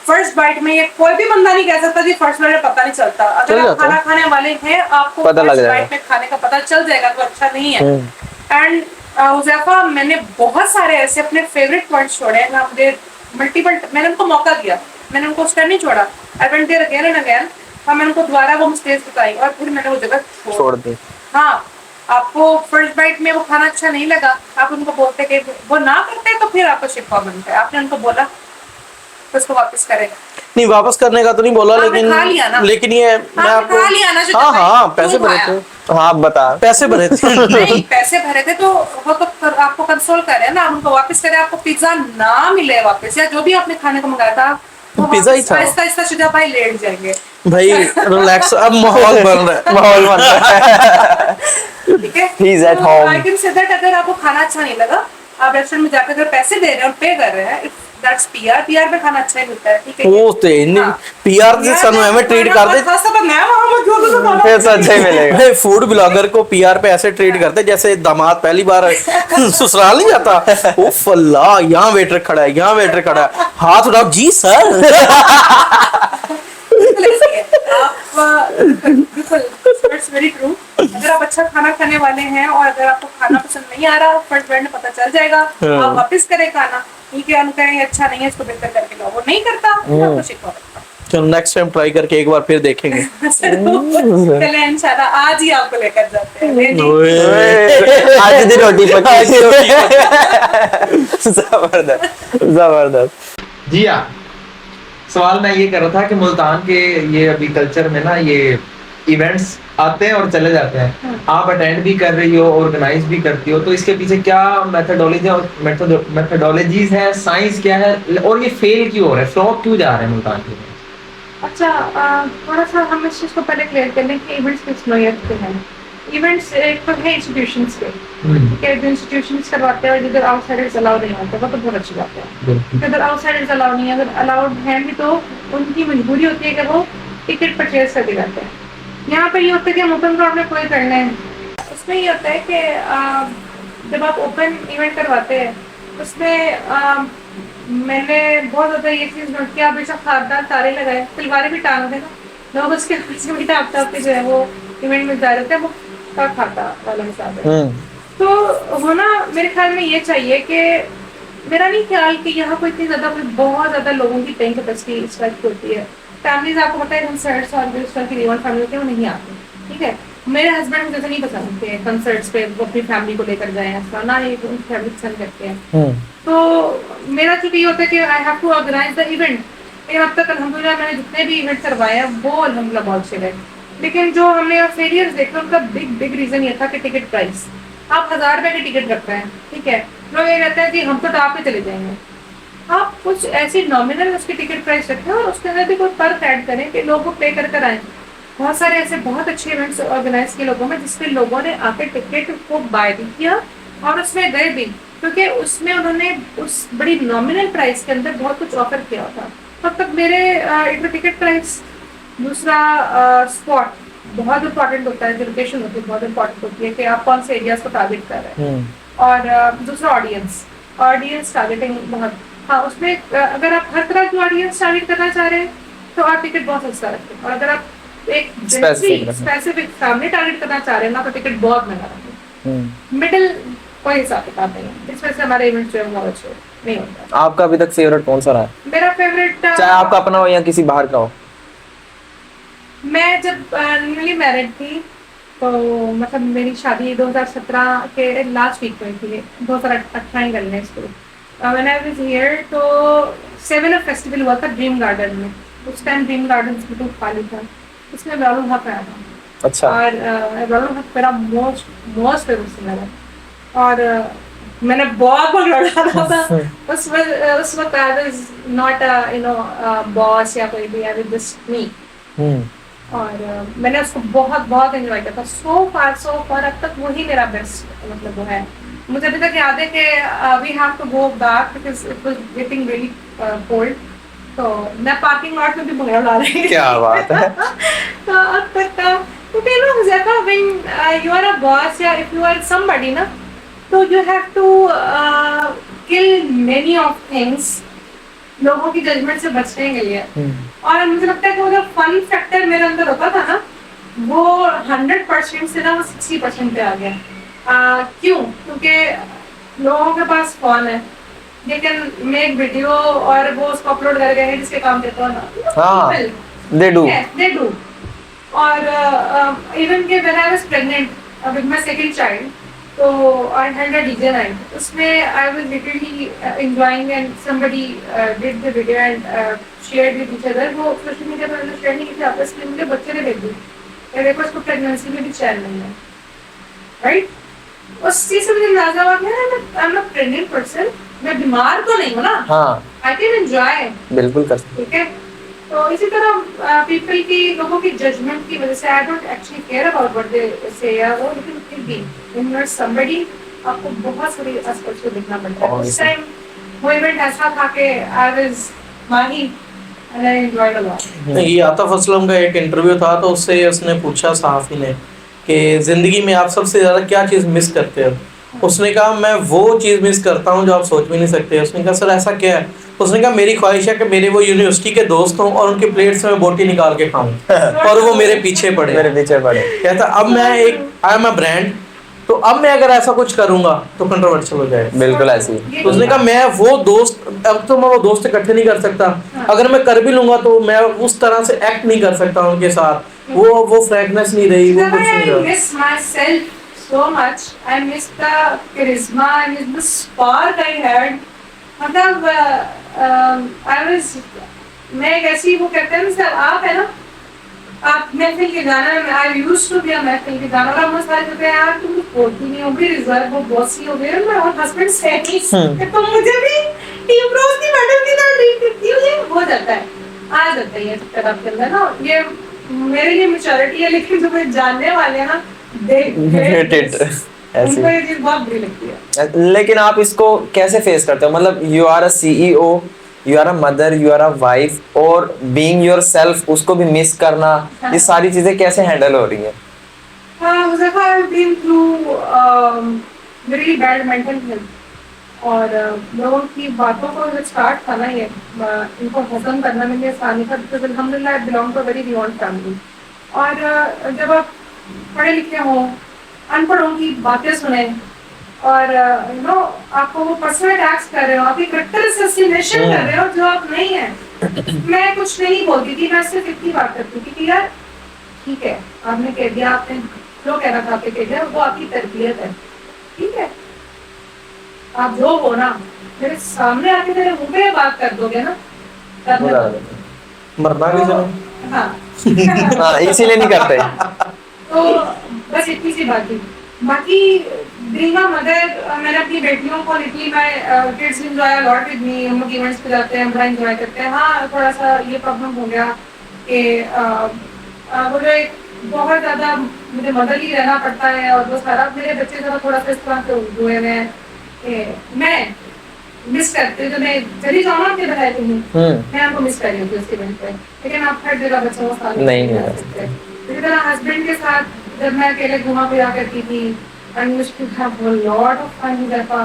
फर्स्ट बाइट में, ये कोई भी बंदा नहीं कह सकता कि फर्स्ट बाइट में पता नहीं चलता। अगर आप खाना खाने वाले हैं आपको फर्स्ट बाइट में खाने का पता चल जाएगा तो अच्छा नहीं है। एंड हुज़ैफा, मैंने बहुत सारे ऐसे अपने फेवरेट पॉइंट्स छोड़े हैं, मुझे मल्टीपल, मैंने उनको मौका दिया, मैंने उनको उस टाइम नहीं छोड़ा, I went there again and again, हाँ मैंने उनको दोबारा वो मिस्टेक्स बताई और फिर मैंने वो जगह छोड़ दी। हाँ, आपको फर्स्ट बाइट में वो खाना अच्छा नहीं लगा, आप उनको बोलते कि वो ना करते तो फिर आपको शिकवा बनता है, आपने उनको बोला तो उसको वापस करेगा नहीं, वापस करने का तो नहीं बोला, लेकिन ये मैं आपको, हाँ हाँ पैसे भरे थे, हाँ आप बता, पैसे भरे थे। नहीं पैसे भरे थे तो वो तो आपको कंसोल करे ना, उनको वापस करे, आपको पिज्जा ना मिले वापस, या जो भी आपने खाने को मंगाया था वो पिज्जा ही था, आहिस्ता आहिस्ता शुजा भाई लेट जाएंगे भाई रिलैक्स, अब माहौल बन रहा है, माहौल बन रहा है। ठीक है, He's at home. I can say that अगर आपको खाना अच्छा नहीं लगा, आप रेस्टोरेंट में जाकर अगर पैसे दे रहे हैं और पे कर रहे हैं, दैट्स पीआर में खाना अच्छा ही मिलता है, ठीक है। वो तो नहीं पीआर से सानू हमें ट्रीट कर दे, फिर तो अच्छा ही मिलेगा। भाई फूड ब्लॉगर को पीआर पे ऐसे ट्रीट करते जैसे दामाद पहली बार ससुराल नहीं जाता। उफ अल्लाह, यहाँ वेटर खड़ा है, यहाँ वेटर खड़ा है, हाथ उठाओ जी सर। वेरी ट्रू, अगर आप अच्छा खाना खाने वाले हैं और अगर आपको खाना पसंद नहीं आ रहा, फर्स्ट बाइट में पता चल जाएगा, आप वापस करें खाना, ठीक है, कहें अच्छा नहीं है इसको बेहतर करके लाओ, वो नहीं करता आपको शिकवा। चलो नेक्स्ट टाइम ट्राई करके एक बार फिर देखेंगे। चले इंशाल्लाह आज ही आपको लेकर जाते हैं। आज की रोटी पकी। जबरदस्त जबरदस्त। जी हाँ, सवाल मैं ये कर रहा था कि मुल्तान के ये अभी कल्चर में ना ये इवेंट्स आते हैं और चले जाते हैं, हाँ। आप अटेंड भी कर रही हो, ऑर्गेनाइज भी करती हो, तो इसके पीछे क्या मेथोडोलॉजीज है, साइंस क्या है, और ये फेल क्यों हो रहा है, फ्लॉप क्यों जा रहे हैं मुल्तान के? अच्छा, थोड़ा सा हम इस चीज़ को पहले क्लियर कर लें कि इवेंट्स किस नोयत के हैं। इवेंट्स एक तो है इंस्टीट्यूशंस के, ठीक है, जो इंस्टीट्यूशंस करवाते हैं और जिधर आउटसाइडर्स अलाउ नहीं होते, वो तो बहुत अच्छी बात है। अगर आउटसाइडर्स अलाउ नहीं है, अगर अलाउड हैं भी तो उनकी मजबूरी होती है कि वो टिकट परचेज करके जाते हैं। यहाँ पे ये होता है कि हम ओपन ग्राउंड में कोई करना है, उसमें ये होता है कि जब आप ओपन इवेंट करवाते हैं उसमें मैंने बहुत ज़्यादा ये चीज़ नोट किया, बेशक खारदार तारे लगाए, तलवारें भी टांग देना, लोग उसके पीछे भी टाप टाप के जो है वो इवेंट में जा रहे थे, वो का खाता वाला हिसाब है। तो होना मेरे ख्याल में ये चाहिए कि मेरा नहीं ख्याल कि यहाँ कोई इतनी ज़्यादा कोई बहुत ज़्यादा लोगों की पेइंग कैपेसिटी इस टाइप की होती है। फैमिलीज आपको पता है कंसर्ट्स और इस तरह की रिवॉर्ड फैमिली होती है, वो नहीं आती, ठीक है। मेरे हस्बैंड मुझे नहीं पसंद के कंसर्ट्स पे वो अपनी फैमिली को लेकर जाए, ऐसा ना, ये फैमिली पसंद करते हैं। तो मेरा चूंकि ये होता है कि I have to organise the event, लेकिन अब तक अल्हम्दुलिल्लाह मैंने जितने भी इवेंट करवाए हैं वो अल्हम्दुलिल्लाह बहुत अच्छे रहे। लेकिन जो हमने फेलियर्स देखे उनका बिग रीजन ये था कि टिकट प्राइस, आप 1000 रुपए की टिकट रखते हैं, ठीक है, लोग ये कहते हैं कि हम तो टाप पे चले जाएंगे। आप कुछ ऐसी नॉमिनल उसकी टिकट प्राइस रखें और उसके अंदर भी कोई फर्क ऐड करें कि लोगों को पे कर आए। बहुत सारे ऐसे बहुत अच्छे इवेंट्स ऑर्गेनाइज किए लोगों में, जिसमें लोगों ने आके टिकट को बाय भी किया और उसमें गए भी, क्योंकि उसमें उन्होंने उस बड़ी नॉमिनल प्राइस के अंदर बहुत कुछ ऑफर किया था। तब तक मेरे एक टिकट प्राइस, दूसरा स्पॉट बहुत इंपॉर्टेंट होता है, जो लोकेशन होती है बहुत इंपॉर्टेंट होती है कि आप कौन से एरियाज को टारगेट कर रहे हैं, और दूसरा ऑडियंस टारगेटिंग बहुत, हाँ उसमें अगर आप हर तरह की ऑडियंस टारगेट करना चाह रहे हैं तो आप टिकट बहुत सस्ता रखें, और अगर आप एक स्पेसिफिक फैमिली टारगेट करना चाह रहे हैं ना तो टिकट बहुत महंगा रखें। मिडिल कोई हिसाब किताब नहीं है, इस वजह से हमारे इवेंट्स जो है बहुत अच्छे नहीं होता। आपका अभी तक फेवरेट कौन सा रहा है? मेरा फेवरेट, चाहे आपका अपना हो या किसी बाहर का हो। मैं जब न्यूली मैरिड थी तो मतलब मेरी शादी 2017 के लास्ट वीक में थी, 2018 कर लें इसको। व्हेन आई वाज हियर तो 7 फेस्टिवल हुआ था ड्रीम गार्डन में, उस टाइम ड्रीम गार्डन बिल्कुल खाली था, इसमें इब्राहिम हक आया था। अच्छा। और इब्राहिम हक मेरा मोस्ट फेवरेट सिंगर है, और मैंने बहुत लड़ा था उस वक्त आई वाज नॉट बॉस या कोई भी, आई वाज जस्ट मी। और मैंने उसको बहुत एंजॉय किया था, सो फार अब तक वही मेरा बेस्ट मतलब वो है। मुझे अभी तक याद है कि we have to go back because it was getting really cold, तो मैं पार्किंग लॉट में भी भंगड़ा ला रही थी। क्या बात है। तो अब तक क्योंकि ना ज़्यादा when you are a boss या इफ यू आर समबडी ना, तो you have to kill many of things लोगों की जजमेंट से बचने के लिए। और मुझे लगता है कि वो जो फन फैक्टर मेरे अंदर होता था ना, वो 100% से ना वो 60% पे आ गया। क्यों? क्योंकि लोगों के पास फोन है, लेकिन मेक वीडियो और वो उसको अपलोड कर गए हैं जिसके काम देता है ना, हाँ, they do। और इवन के when I was pregnant with my second child, तो I had a DJ night, उसमें I was literally enjoying and somebody did the video and shared with each other. वो सोशल मीडिया पर मैंने share नहीं की थी आपस में, मुझे बच्चे ने भेज दी, देखो इसको प्रेगनेंसी में भी चैन नहीं है, राइट। उस चीज से मुझे अंदाजा हुआ कि I am not pregnant person, मैं बीमार तो नहीं हूँ ना, हाँ, आई कैन एंजॉय, बिल्कुल कर सकते। ठीक है। तो इसी तरह पीपल की, लोगों की जजमेंट की वजह से I don't actually care about what they से, या वो लेकिन फिर भी व्हेन यू आर समबडी आपको बहुत सारी एस्पेक्ट्स को देखना पड़ता है। उस टाइम वो इवेंट ऐसा था कि I was Mahi and I enjoyed a lot. ये आतिफ असलम का एक इंटरव्यू था, तो उससे उसने पूछा सहाफ़ी ने कि ज़िंदगी में आप सबसे ज़्यादा क्या चीज़ मिस करते हो। उसने कहा मैं वो चीज़ मिस करता हूँ जो आप सोच भी नहीं सकते। उसने कहा सर ऐसा क्या है? उसने कहा मेरी ख्वाहिश है कि मेरे वो यूनिवर्सिटी के दोस्त हों और उनके प्लेट से मैं बोटी निकाल के खाऊं और वो मेरे पीछे पड़े। कहता अब मैं आई एम अ ब्रांड, तो अब मैं अगर ऐसा कुछ करूंगा तो कंट्रोवर्शियल हो जाएगा। बिल्कुल ऐसे ही। तो उसने कहा मैं वो दोस्त, अब तो मैं वो दोस्त इकट्ठे नहीं कर सकता, अगर मैं कर भी लूंगा तो मैं उस तरह से एक्ट नहीं कर सकता उनके साथ, वो फ्रैंकनेस नहीं रही, वो कुछ नहीं रहा। So much, I miss the charisma, I miss the spark I had. मतलब I was, मैं एक ऐसी, वो कहते हैं ना आप है ना, आप महफिल के गाना, I used to be a महफिल के गाना, और मुझे सारे कहते हैं यार तुम बोलती नहीं हो, भी रिजर्व हो, बॉसी हो गए, और हस्बैंड सेट तो मुझे भी टीम रोज की मैडम की तरह ट्रीट करती हूँ, ये हो जाता है, आ जाता है ये चक्कर आपके अंदर ना, ये मेरे लिए मैच्योरिटी है, लेकिन जो मेरे जानने वाले हैं ना, दे Hate it. ऐसी। उनको ये चीज बहुत बुरी लगती है। लेकिन आप इसको कैसे फेस करते हो? मतलब you are a CEO, you are a mother, you are a wife, और बीइंग योर सेल्फ उसको भी मिस करना, ये सारी चीजें कैसे हैंडल हो रही है? Muzaffar has been through very bad mental health, और लोगों की बातों को जो स्टार्ट था ना, ये इनको हजम करना मेरे लिए आसान नहीं था, बिकॉज अल्हम्दुलिल्लाह I belong to a very reward family, और जब आप पढ़े लिखे हो, अनपढ़ों की बातें सुने, और यू नो आपको वो पर्सनल अटैक्स कर रहे हो, आप एक करेक्टर असैसिनेशन कर रहे हो जो आप नहीं है। मैं कुछ नहीं बोलती थी, मैं सिर्फ इतनी बात करती थी कि यार ठीक है, आपने कह दिया, आपने जो कहना था आपने कह दिया, वो आपकी तरबियत है, ठीक है, आप जो हो ना मेरे सामने आके मेरे मुंह पे बात कर दोगे ना, तब मैं बोलूंगी। मरना भी चलो। हाँ हाँ, इसीलिए नहीं करते। तो बस इतनी सी बात थी। बाकी बीइंग अ मदर, मैंने अपनी बेटियों को लिटरली, मैं kids enjoy a lot with me, हम लोग इवेंट्स पे जाते हैं, बड़ा एंजॉय करते हैं। हाँ, थोड़ा सा ये प्रॉब्लम हो गया कि वो जो एक बहुत ज़्यादा मुझे मदर ही रहना पड़ता है, और वो सारा मेरे बच्चे ज़रा थोड़ा सा इस तरह से हुए हुए हैं कि मैं मिस करती हूँ, जो मैं चली जाऊँ ना आपके बताए तुम्हें, मैं आपको मिस कर रही हूँ उसके इवेंट पे, लेकिन आप हर जगह बच्चों को साथ नहीं जा सकते। इसी तरह हस्बैंड के साथ जब मैं अकेले घुमा फिरा करती थी, and we used to have a lot of fun together,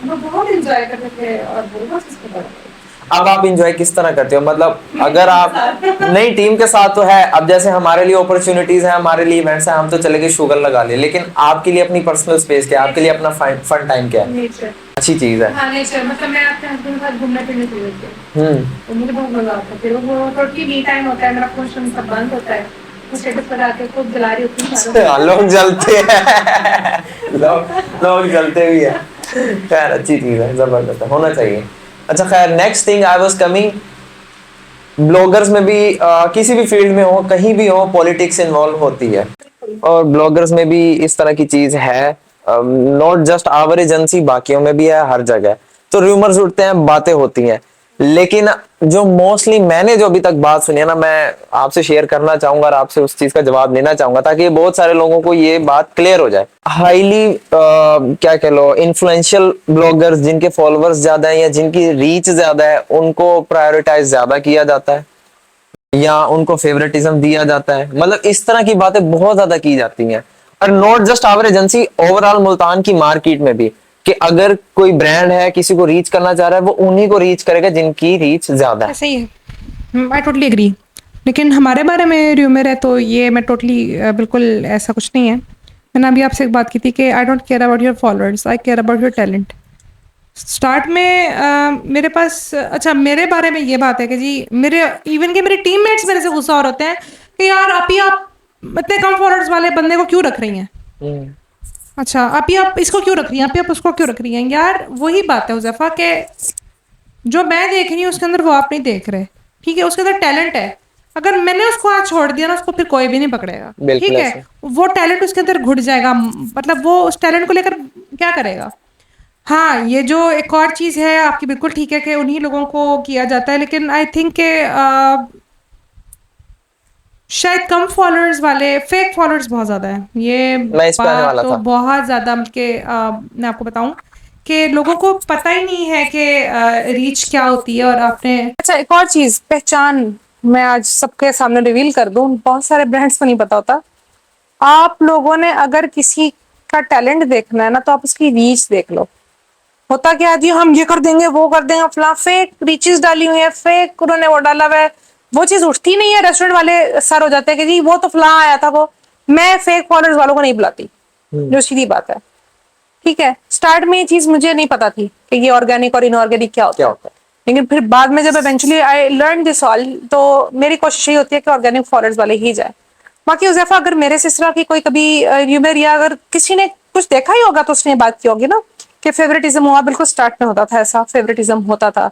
हम लोग बहुत एंजॉय करते थे, और बहुत इसको करते थे। अब आप इंजॉय किस तरह करते हो? मतलब अगर आप नहीं, टीम के साथ तो है, अब जैसे हमारे लिए अपॉर्चुनिटीज हैं, हमारे लिए इवेंट्स हैं, हम तो चले गए शुगर लगा लिए, लेकिन आपके लिए अपनी पर्सनल स्पेस क्या है? आपके लिए अपना फन टाइम क्या है? नेचर, अच्छी चीज है। हाँ नेचर, मतलब मैं अपने हस्बैंड के साथ घूमने फिरने चली जाती हूँ, तो मुझे बहुत मजा आता है। फिर वो टोटली मी टाइम होता है, मेरा फोन सब बंद होता है, वो स्टेटस पर आके खूब जला रही होती हूँ। लोग जलते हैं, लोग जलते भी है। खैर अच्छी चीज है, जबरदस्त है, होना चाहिए। अच्छा खैर, next thing I was coming, bloggers में भी किसी भी फील्ड में हो, कहीं भी हो, पॉलिटिक्स इन्वॉल्व होती है, और ब्लॉगर्स में भी इस तरह की चीज है, नॉट जस्ट आवर एजेंसी, बाकियों में भी है, हर जगह। तो रूमर्स उठते हैं, बातें होती हैं, लेकिन जो मोस्टली मैंने जो अभी तक बात सुनी है ना, मैं आपसे शेयर करना चाहूंगा और आपसे उस चीज का जवाब लेना चाहूंगा, ताकि बहुत सारे लोगों को ये बात क्लियर हो जाए। हाईली क्या कह लो, इन्फ्लुएंशियल ब्लॉगर्स, जिनके फॉलोअर्स ज्यादा हैं या जिनकी रीच ज्यादा है, उनको प्रायोरिटाइज ज्यादा किया जाता है, या उनको फेवरेटिज्म दिया जाता है। मतलब इस तरह की बातें बहुत ज्यादा की जाती हैं, और not just our agency, overall Multan की मार्केट में भी, कि अगर कोई ब्रांड है किसी को रीच करना चाह रहा है, वो उन्हीं को रीच करेगा जिनकी रीच ज्यादा है। ऐसे ही है, आई टोटली एग्री। लेकिन हमारे बारे में र्यूमर है, तो ये मैं टोटली बिल्कुल ऐसा कुछ नहीं है। मैंने अभी आपसे एक बात की थी कि I don't care about your followers, I care about your talent. Start में मेरे पास, अच्छा मेरे बारे में ये बात है कि जी, मेरे इवन के मेरे टीममेट्स मेरे से गुस्सा और होते हैं कि यार आप इतने कम फॉलोअर्स वाले बंदे को क्यों रख रही हैं। अच्छा आप इसको क्यों रख रही हैं, आप उसको क्यों रख रही हैं। यार वही बात है हुज़ैफा के जो मैं देख रही हूँ उसके अंदर वो आप नहीं देख रहे, ठीक है। उसके अंदर टैलेंट है, अगर मैंने उसको आज छोड़ दिया ना, उसको फिर कोई भी नहीं पकड़ेगा, ठीक है। वो टैलेंट उसके अंदर घुट जाएगा, मतलब वो उस टैलेंट को लेकर क्या करेगा। हाँ, ये जो एक और चीज़ है आपकी बिल्कुल ठीक है कि उन्हीं लोगों को किया जाता है, लेकिन आई थिंक के शायद कम फॉलोअर्स वाले फेक फॉलोअर्स बहुत ज़्यादा है। ये मैं इस पे आने बात वाला तो था। बहुत ज़्यादा के मैं आपको बताऊं कि लोगों को पता ही नहीं है कि रीच क्या होती है। और आपने, अच्छा एक और चीज़, पहचान मैं आज सबके सामने रिवील कर दूं, बहुत सारे ब्रांड्स को नहीं पता होता। आप लोगों ने अगर किसी का टैलेंट देखना है ना, तो आप उसकी रीच देख लो। होता क्या है जी, हम ये कर देंगे वो कर देंगे, फला फेक रीचेस डाली हुई है, फेक उन्होंने वो डाला हुआ है, वो चीज उठती नहीं है। रेस्टोरेंट वाले सर हो जाते हैं कि जी वो तो फला आया था, वो मैं फेक फॉलोअर्स वालों को नहीं बुलाती, जो सीधी बात है, ठीक है। स्टार्ट में ये चीज मुझे नहीं पता थी कि ये ऑर्गेनिक और इनऑर्गेनिक क्या होता है, लेकिन फिर बाद में जब eventually I learn this all, तो मेरी कोशिश ये होती है कि ऑर्गेनिक फॉलोअर्स वाले ही जाए। बाकी हुज़ैफा अगर मेरे से इस तरह की कोई कभी र्यूमर, या अगर किसी ने कुछ देखा ही होगा तो उसने बात की होगी ना कि फेवरेटिज्म हुआ, बिल्कुल स्टार्ट में होता था ऐसा, फेवरेटिज्म होता था।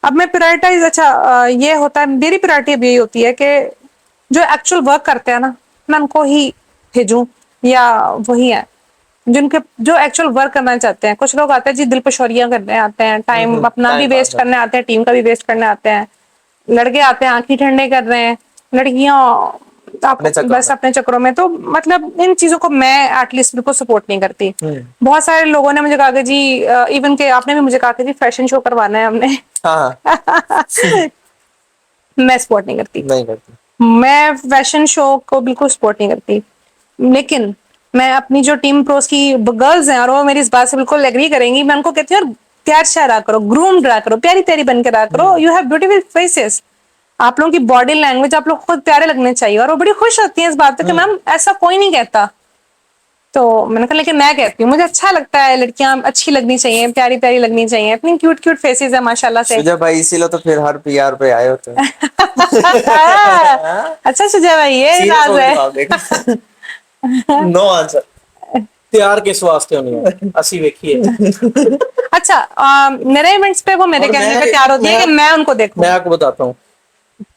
अब मैं प्रायोरिटाइज, अच्छा ये होता है, मेरी प्रायोरिटी अब यही होती है कि जो एक्चुअल वर्क करते हैं ना, मैं उनको ही भेजूं, या वही है जिनके जो एक्चुअल वर्क करना चाहते हैं। कुछ लोग आते हैं जी दिल पे शोरियां करने आते हैं, टाइम अपना भी टाइम वेस्ट पास करने आते हैं, टीम का भी वेस्ट करने आते हैं। लड़के आते हैं आंखें ठंडे कर रहे हैं, लड़कियां आप अपने चक्कर बस में। अपने चक्करों में। तो मतलब इन चीजों को मैं एटलीस्ट बिल्कुल सपोर्ट नहीं करती। बहुत सारे लोगों ने मुझे कहा कि जी इवन के आपने भी मुझे कहा कि जी फैशन शो करवाना है हमने। हाँ मैं सपोर्ट नहीं करती, नहीं करती। मैं फैशन शो को बिल्कुल सपोर्ट नहीं करती। लेकिन मैं अपनी जो टीम प्रोस की गर्ल्स हैं और वो मेरी इस बात से बिल्कुल एग्री करेंगी, मैं उनको कहती हूँ यार तैयार श्यार रहा करो, ग्रूम्ड रहा करो, प्यारी प्यारी बन के रहा करो, यू हैव ब्यूटीफुल फेसेस। आप लोगों की बॉडी लैंग्वेज आप लोग खुद प्यारे लगने चाहिए। और वो बड़ी खुश होती है इस बात पे कि मैम ऐसा कोई नहीं कहता। तो मैंने कहा लेकिन मैं कहती हूँ मुझे अच्छा लगता है, लड़कियां अच्छी लगनी चाहिए, प्यारी प्यारी लगनी चाहिए, इतनी क्यूट क्यूट फेसेस है माशाल्लाह से। सुजय भाई इसीलिए तो फिर हर पीआर पे आए होते हैं। अच्छा सुजय भाई ये सीरियस राज होके है। जवाब देगा। No answer. तैयार किस वास्ते होनी है असी वेखिए। अच्छा मेरे इवेंट्स पे वो मेरे और कहने मैं पे तैयार होती है कि मैं उनको देखूं। मैं आपको बताता हूँ,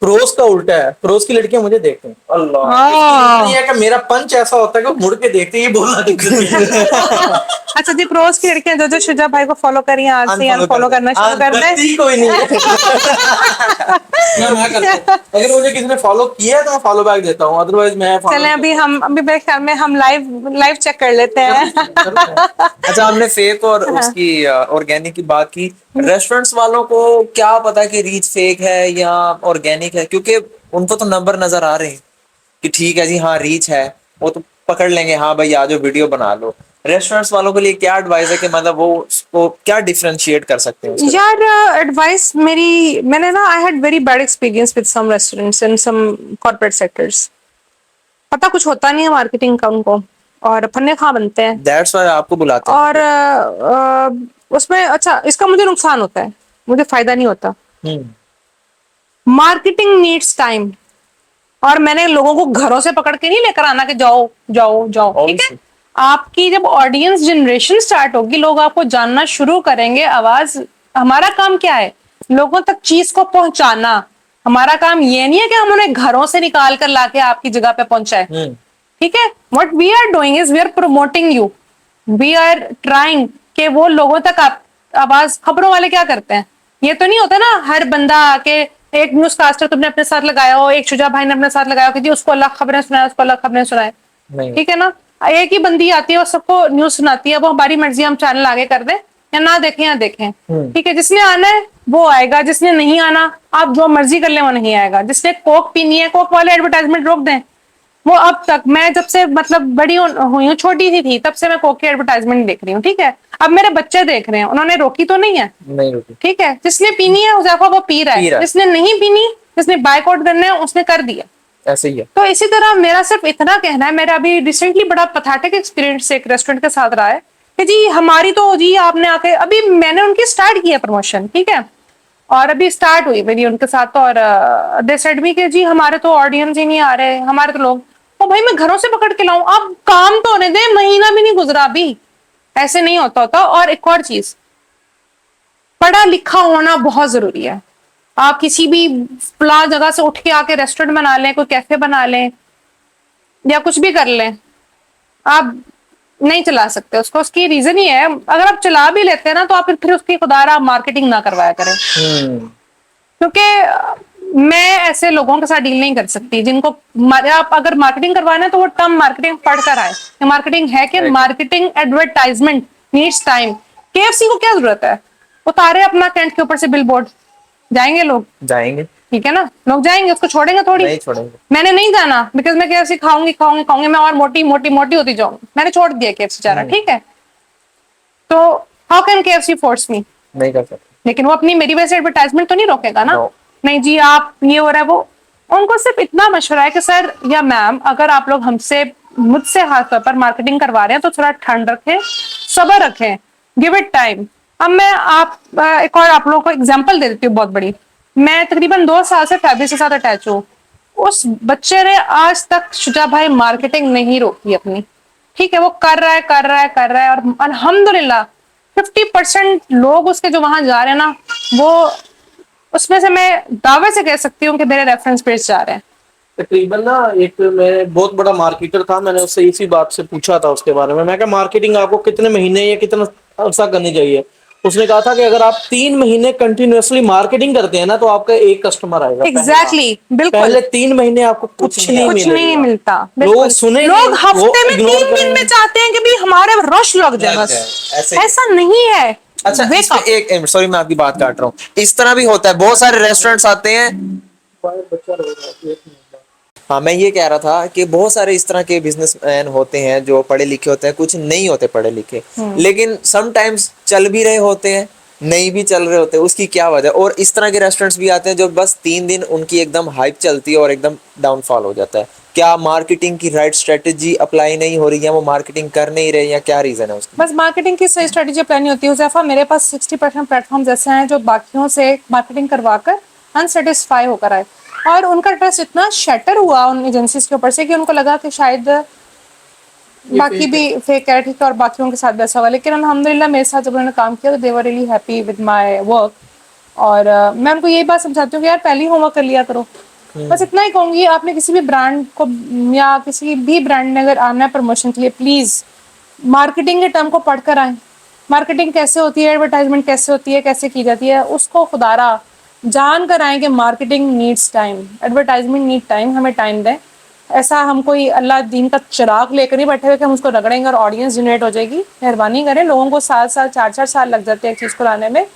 प्रोस का उल्टा है। प्रोस की लड़कियां मुझे देखती हैं, अल्लाह हाँ। ये है कि मेरा पंच ऐसा होता है कि वो मुड़ के देखते ही बोलना दिक्कत है। अच्छा जी प्रोस की लड़कियां जो जो शुजा भाई को फॉलो करिए आज से अनफॉलो अनफॉलो करना शुरू कर दें। गलती कोई नहीं है। मैं करता हूँ, अगर मुझे किसी ने फॉलो किया है तो मैं फॉलो बैक देता हूँ, अदरवाइज मैं follow चलें नहीं अभी मेरे ख्याल में हम लाइव चेक कर लेते हैं। करता। अच्छा, हमने फेक और उसकी ऑर्गेनिक की बात की। रेस्टोरेंट्स वालों को क्या पता कि रीच फेक है या ऑर्गेनिक है, क्योंकि उनको तो नंबर नजर आ रहे हैं कि ठीक है जी हाँ रीच है, वो तो पकड़ लेंगे, हाँ भाई आ जाओ वीडियो बना लो। रेस्टोरेंट्स वालों के लिए क्या एडवाइस है कि मतलब वो उसको क्या डिफरेंशिएट कर सकते हैं उसके? यार एडवाइस मैंने ना I had very bad experience with some restaurants in some corporate sectors. पता कुछ होता नहीं है मार्केटिंग का उनको, और फन्ने खा बनते हैं। दैट्स व्हाई आपको बुलाते और हैं। उसमें अच्छा इसका मुझे नुकसान होता है, मुझे फायदा नहीं होता। हम्म। Marketing needs time. और मैंने लोगों को घरों से पकड़ के नहीं लेकर आना कि जाओ जाओ जाओ, ठीक है। Obviously. आपकी जब ऑडियंस जनरेशन स्टार्ट होगी, लोग आपको जानना शुरू करेंगे, आवाज। हमारा काम क्या है? लोगों तक चीज को पहुंचाना। हमारा काम ये नहीं है कि हम उन्हें घरों से निकाल कर लाके आपकी जगह पे पहुंचाए, ठीक है। What we are doing is we are promoting you, we are trying कि वो लोगों तक आवाज। खबरों वाले क्या करते हैं, ये तो नहीं होता ना हर बंदा आके एक न्यूज कास्टर तुमने अपने साथ लगाया हो, एक शुजा भाई ने अपने साथ लगाया हो कि जी उसको अल्लाह खबरें सुनाए, उसको अल्लाह खबरें सुनाए, नहीं। ठीक है ना। एक ही बंदी आती है और सबको न्यूज सुनाती है, वो हमारी मर्जी हम चैनल आगे कर दें या ना देखें या देखें, ठीक है। जिसने आना है वो आएगा, जिसने नहीं आना आप जो मर्जी कर ले वो नहीं आएगा। जिसने कोक पीनी है कोक वाले एडवर्टाइजमेंट रोक दें। वो अब तक मैं जब से मतलब बड़ी हुई हूँ, छोटी सी थी तब से मैं कोक की एडवर्टाइजमेंट देख रही हूँ, ठीक है। अब मेरे बच्चे देख रहे हैं, उन्होंने रोकी तो नहीं है, नहीं रुकी। ठीक है। जिसने पीनी है हुजैफा वो पी रहा पी रहा है, है। जिसने नहीं पीनी, जिसने बायकॉट करना है उसने कर दिया। ऐसे ही है। तो इसी तरह मेरा सिर्फ इतना कहना है, मेरा अभी रिसेंटली बड़ा पथेटिक एक्सपीरियंस एक रेस्टोरेंट के साथ रहा है कि जी हमारी तो जी आपने आके, अभी मैंने उनकी स्टार्ट किया प्रमोशन, ठीक है। और अभी स्टार्ट हुई मेरी उनके साथ तो, और दे सेड मी कि जी हमारे तो ऑडियंस ही नहीं आ रहे, हमारे तो लोग। ओ भाई मैं घरों से पकड़ के लाऊं, अब काम तो होने दे, महीना भी नहीं गुजरा अभी। ऐसे नहीं होता। और एक और चीज, पढ़ा लिखा होना बहुत जरूरी है। आप किसी भी फला जगह से उठ के आके रेस्टोरेंट बना लें, कोई कैफे बना लें या कुछ भी कर लें, आप नहीं चला सकते उसको। उसकी रीजन ही है, अगर आप चला भी लेते हैं ना तो आप फिर उसकी खुदारा मार्केटिंग ना करवाया करें, क्योंकि मैं ऐसे लोगों के साथ डील नहीं कर सकती जिनको आप अगर मार्केटिंग करवाना है तो वो टर्म मार्केटिंग पढ़ कर आए। मार्केटिंग है कि marketing advertisement needs time. KFC को क्या जरूरत है, उतारे अपना टेंट के ऊपर से बिलबोर्ड, जाएंगे लोग? जाएंगे। ठीक है ना, लोग जाएंगे, उसको छोड़ेंगे थोड़ी? नहीं छोड़ेंगे। मैंने नहीं जाना बिकॉज मैं केएफसी खाऊंगी खाऊंगी खाऊंगी, मैं और मोटी मोटी मोटी होती जाऊंगी, मैंने छोड़ दिया केएफसी जाना, ठीक है। तो how can KFC force me? नहीं कर सकते। लेकिन वो अपनी मेरी वजह से एडवर्टाइजमेंट तो नहीं रोकेगा ना। No. नहीं जी आप ये हो रहा है वो। उनको सिर्फ इतना मशवरा है कि सर या मैम अगर आप लोग मुझसे हाथ पर मार्केटिंग करवा रहे हैं तो थोड़ा ठंड रखें, सब्र रखें, गिव इट टाइम। अब मैं एक और आप लोगों को एग्जांपल दे देती हूँ बहुत बड़ी। मैं तकरीबन 2 साल से फैब्रिक के साथ अटैच हूँ। उस बच्चे ने आज तक शुजा भाई मार्केटिंग नहीं रोकी अपनी, ठीक है। वो कर रहा है कर रहा है कर रहा है, और अल्हम्दुलिल्लाह 50% लोग उसके जो वहां जा रहे हैं ना, वो उसमें से मैं दावे से कह सकती हूँ कि मेरे रेफरेंस पेज जा रहे हैं। तकरीबन ना, एक मैं बहुत बड़ा मार्केटर था, मैंने उससे इसी बात से पूछा था उसके बारे में। मैं कहा मार्केटिंग आपको कितने महीने या कितना अरसा करनी चाहिए? उसने कहा था कि अगर आप 3 महीने कंटिन्यूअसली मार्केटिंग करते हैं ना, तो आपका एक कस्टमर आएगा। एग्जैक्टली, बिल्कुल। पहले 3 महीने आपको कुछ नहीं कुछ नहीं मिलेगा। मिलता, लोग बिल्कुल। सुनेंगे, लोग वो हफ्ते में इग्नोर 3 दिन में करेंगे। चाहते हैं कि भी हमारे रश लग जाए, बस। ऐसे ही। ऐसा नहीं है। अच्छा, वेक इसमें अप। एक सॉरी मैं आपकी बात काट रहा हूँ, इस तरह भी होता है, बहुत सारे रेस्टोरेंट्स आते हैं। बच्चा रहेगा, 1 मिनट। हाँ, मैं ये कह रहा था कि बहुत सारे इस तरह के बिजनेसमैन होते हैं जो पढ़े लिखे होते हैं, कुछ नहीं होते पढ़े लिखे, लेकिन समटाइम्स चल भी रहे होते हैं, नहीं भी चल रहे होते, उसकी क्या वजह। और इस तरह के रेस्टोरेंट्स भी आते हैं जो बस 3 दिन उनकी एकदम हाइप चलती है और एकदम डाउनफॉल हो जाता है। क्या मार्केटिंग की राइट स्ट्रेटेजी अप्लाई नहीं हो रही है, वो मार्केटिंग कर नहीं रहे, या क्या रीजन है उसका? बस मार्केटिंग की सही स्ट्रेटेजी अप्लाई नहीं होती है हुज़ैफा। मेरे पास 60% प्लेटफॉर्म्स ऐसे हैं जो बाकियों से मार्केटिंग करवाकर अनसेटिस्फाई होकर आए, और उनका ट्रस्ट इतना शैटर हुआ उन एजेंसीज के ऊपर से कि उनको लगा कि शायद बाकी भी फेक है, ठीक है, और बाकियों के साथ वैसा हुआ। लेकिन अल्हम्दुलिल्लाह मेरे साथ जब उन्होंने काम किया तो they were really happy with my work. और मैं उनको यही बात समझाती हूँ कि यार पहले ही होमवर्क कर लिया करो। बस इतना ही कहूंगी, आपने किसी भी ब्रांड को या किसी भी ब्रांड ने अगर आना है प्रमोशन के लिए, प्लीज मार्केटिंग के टर्म को पढ़कर आए। मार्केटिंग कैसे होती है, एडवर्टाइजमेंट कैसे होती है, कैसे की जाती है, उसको खुदारा जान कर आए कि marketing needs time, advertisement need time. हमें टाइम दें। ऐसा हम कोई अल्लाह दीन का चिराग लेकर नहीं बैठे हुए कि हम उसको रगड़ेंगे और ऑडियंस जनरेट हो जाएगी। मेहरबानी करें, लोगों को 7 साल 4-4 साल लग जाते हैं एक चीज़ को लाने में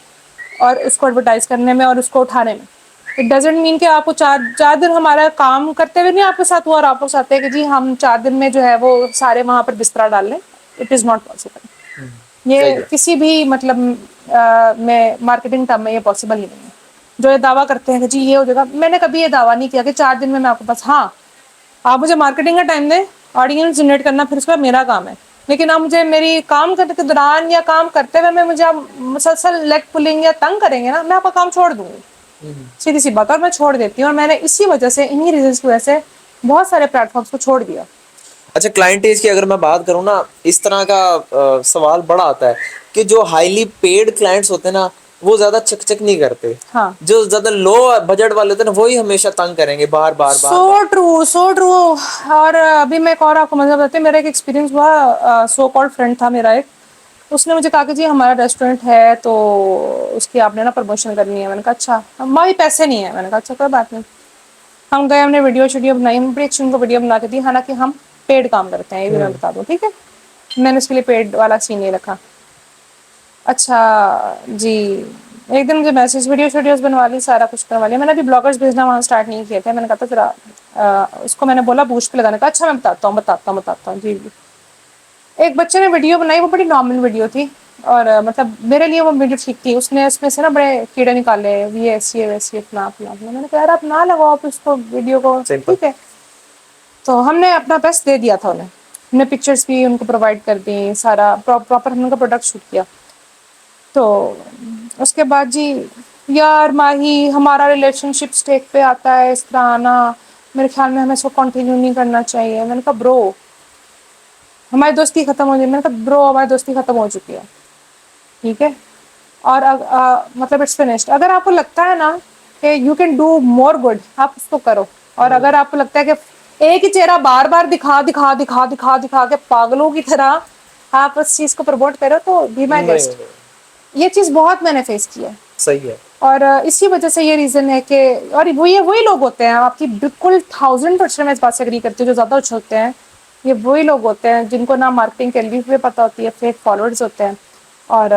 और उसको एडवर्टाइज करने में और उसको उठाने में। इट डजेंट मीन कि आपको 4 दिन हमारा काम करते हुए नहीं आपके साथ हुआ और आप लोग चाहते हैं कि जी हम 4 दिन में जो है वो सारे वहाँ पर बिस्तरा डाल लें। It is not possible. ये किसी भी मतलब में मार्केटिंग टर्म में ये पॉसिबल ही नहीं है। जो ये दावा करते हैं कि जी ये हो जाएगा, मैंने कभी ये दावा नहीं किया कि 4 दिन में मैं आपके पास, हाँ आप मुझे मार्केटिंग का टाइम दें, ऑडियंस जनरेट करना फिर उसका मेरा काम है। लेकिन आप मुझे मेरी काम करने के दौरान या काम करते हुए में मुझे आप मुसलसल लेग पुलिंग या तंग करेंगे ना, मैं आपका काम छोड़ दूंगी। सीधी सी बात। और मैं छोड़ देती हूँ, और मैंने इसी वजह से, इन्हीं रीजन की वजह से बहुत सारे प्लेटफॉर्म्स को छोड़ दिया। अच्छा, क्लाइंटेज की अगर मैं बात करूँ ना, इस तरह का सवाल बड़ा आता है कि जो हाईली पेड क्लाइंट्स होते हैं ना, वो ज्यादा चकचक नहीं करते। हाँ, जो ज्यादा लो बजट वाले होते हैं ना, वही हमेशा तंग करेंगे बार बार बार सो बार। True, so true. और अभी मैं एक और आपको मतलब बताती हूँ, मेरा एक एक्सपीरियंस हुआ। सो कॉल्ड फ्रेंड था मेरा एक, उसने मुझे कहा कि जी हमारा रेस्टोरेंट है तो उसकी आपने ना प्रमोशन करनी है। मैंने कहा अच्छा, हमारे पैसे नहीं है। मैंने कहा अच्छा कोई बात नहीं। हम गए, हमने वीडियो शीडियो बनाई, हम बड़ी अच्छी उनको वीडियो बना के दी। हालांकि हम पेड काम करते हैं, ये भी मैं बता दूं, ठीक है। मैंने उसके लिए पेड वाला सीन नहीं रखा। अच्छा जी, एक दिन मुझे मैसेज, वीडियो वीडियोस बनवा ली, सारा कुछ करवा लिया। मैंने अभी ब्लॉगर्स भेजना वहाँ स्टार्ट नहीं किया था। मैंने कहा था जरा उसको मैंने बोला बूस्ट पे लगाने का। अच्छा मैं बताता हूँ जी जी। एक बच्चे ने वीडियो बनाई, वो बड़ी नॉर्मल वीडियो थी, और मतलब मेरे लिए वो वीडियो ठीक थी। उसने उसमें से ना बड़े कीड़े निकाले, ये ऐसी है वैसी है फलां फलां फलां। मैंने कहा यार आप ना लगाओ आप उसको वीडियो को, सिंपल। ठीक है। तो हमने अपना बेस्ट दे दिया था उन्हें, हमने पिक्चर्स भी उनको प्रोवाइड कर दी, सारा प्रॉपर हमने उनका प्रोडक्ट शूट किया। तो उसके बाद जी, यार माही हमारा रिलेशनशिप स्टेक पे आता है, इस तरह आना मेरे ख्याल में हमें इसको कंटिन्यू नहीं करना चाहिए। मैंने कहा ब्रो हमारी दोस्ती खत्म हो गई। मैंने कहा ब्रो हमारी दोस्ती खत्म हो चुकी है, ठीक है। और मतलब इट्स फिनिश्ड। अगर आपको लगता है ना कि you can do more good, आप उसको करो। और अगर आपको लगता है कि एक ही चेहरा बार बार दिखा दिखा दिखा दिखा दिखा के पागलों की तरह आप उस चीज को प्रमोट करो, तो बी माई गेस्ट। ये चीज बहुत मैंने फेस की है। सही है। और इसी वजह से ये रीजन है कि, और वही लोग होते हैं, आपकी बिल्कुल 1000% मैं इस बात से एग्री करती हूँ, जो ज्यादा उछलते हैं ये वही लोग होते हैं जिनको ना मार्केटिंग के लिए पता होती है, फेक फॉलोअर्स होते हैं, और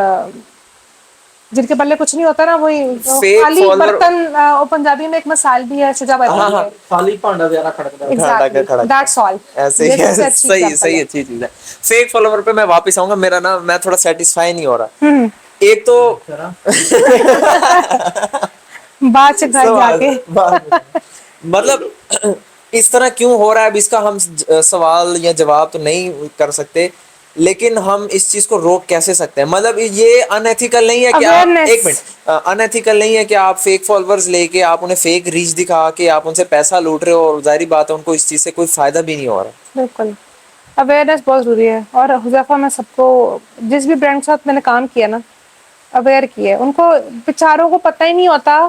जिनके पल्ले कुछ नहीं होता ना, वही फेक खाली फॉलोअर। बर्तन। वो पंजाबी में एक मिसाल भी है, शुजा हाँ बर्तन हाँ, है। खाली भांडा जरा खड़कता है। Exactly, that's all. ऐसे ये ही है। सबसे अच्छी सही एग्जांपल सही है। अच्छी चीज है। फेक फॉलोवर पे मैं वापस आऊंगा, मेरा ना मैं थोड़ा सेटिस्फाई नहीं हो रहा। एक तो बात से घर सवाल जाके मतलब इस तरह क्यों हो रहा है, अब इसका हम सवाल या जवाब तो नहीं कर सकते, लेकिन हम इस चीज को रोक कैसे सकते हैं? मतलब ये अनएथिकल नहीं है कि आप, एक अवेयरनेस। मिनट, अनएथिकल नहीं है कि आप फेक फॉलोअर्स लेके आप उन्हें फेक रीच दिखा के आप उनसे पैसा लूट रहे हो, और जाहिर बात है उनको इस चीज से कोई फायदा भी नहीं हो रहा। बिल्कुल, अवेयरनेस बहुत ज़रूरी है। और हुज़ैफा मैं सबको, जिस भी ब्रांड के साथ मैंने काम किया ना, अवेयर किया है। उनको बेचारों को पता ही नहीं होता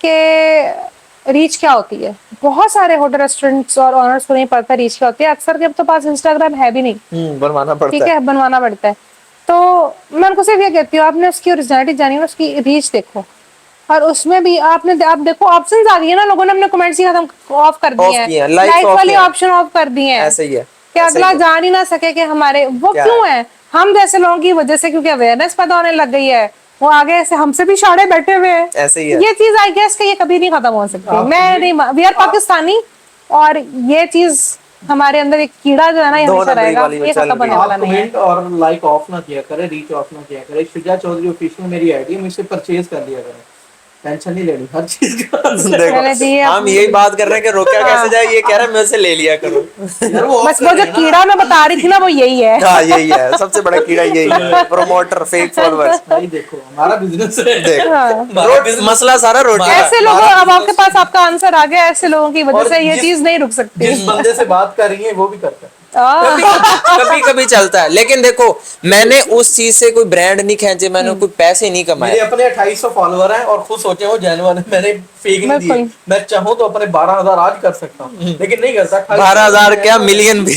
कि रीच क्या होती है। बहुत सारे होटल रेस्टोरेंट्स और ऑनर्स को नहीं पता रीच क्या होती है। अक्सर के तो पास इंस्टाग्राम है भी नहीं, बनवाना ठीक पड़ता है। है, बनवाना पड़ता है। तो मैं उनको सिर्फ ये कहती हूँ, आपने उसकी ओरिजिनलिटी जानी है, उसकी रीच देखो, और उसमें भी आप देखो ऑप्शंस आ गई है ना, लोगों ने अपने कमेंट्स ही खत्म ऑफ कर दिए हैं, किए हैं, लाइक likes off वाली किए हैं। ऑप्शन ऑफ कर दिए हैं ऐसे ही है, कि ऐसे ही अगला है। जान ही ना सके कि हमारे वो क्या क्यों है। हम जैसे लोगों की वजह से, क्योंकि अवेयरनेस पैदा होने लग गई है, वो आगे से हमसे भी शाड़े बैठे हुए हैं। ऐसे ही है। ये चीज आई गेस कि ये कभी नहीं खत्म हो सकती। मैं नहीं, वी आर पाकिस्तानी, और ये चीज हमारे अंदर एक कीड़ा जो है ना, ये दो हमेशा नंबरी रहेगा, वाली वो ये चल खत्म रही होने है। वाला आप नहीं है। कमेंट और लाइक ऑफ ना किया करें, रीच ऑफ ना किया करें। शुजा चौधरी ऑफिशियल मेरी आईडी है, मुझसे परचेज कर लिया करें, टेंशन नहीं लेनी हर चीज का। मैंने जी देखो हम यही बात कर रहे हैं कि रोका कैसे जाए, ये कह रहा है मेरे से ले लिया करो। यार वो बस वो जो कीड़ा मैं बता रही थी ना, वो यही है। हाँ यही है, सबसे बड़ा कीड़ा यही है, प्रोमोटर, फेक फॉलोअर्स। भाई देखो हमारा बिजनेस है। देख हमारा business- मसला सारा रोटी का। ऐसे लोगों, अब आपके पास आपका आंसर आ गया, ऐसे लोगों की वजह और से ये जिस- चीज नहीं रुक सकती। जिस बंदे से बात कर रही है वो भी करता है। कभी कभी चलता है, लेकिन देखो मैंने उस चीज से कोई ब्रांड नहीं खींचे, मैंने कोई पैसे नहीं मेरे कमाए। अपने 2800 फॉलोअर हैं और खुद सोचे वो जेन्युइन है, मैंने फेक नहीं दिए। बिल्कुल। मैं चाहूँ तो अपने 12,000 आज कर सकता हूँ, लेकिन नहीं करता। 12,000 क्या, मिलियन भी।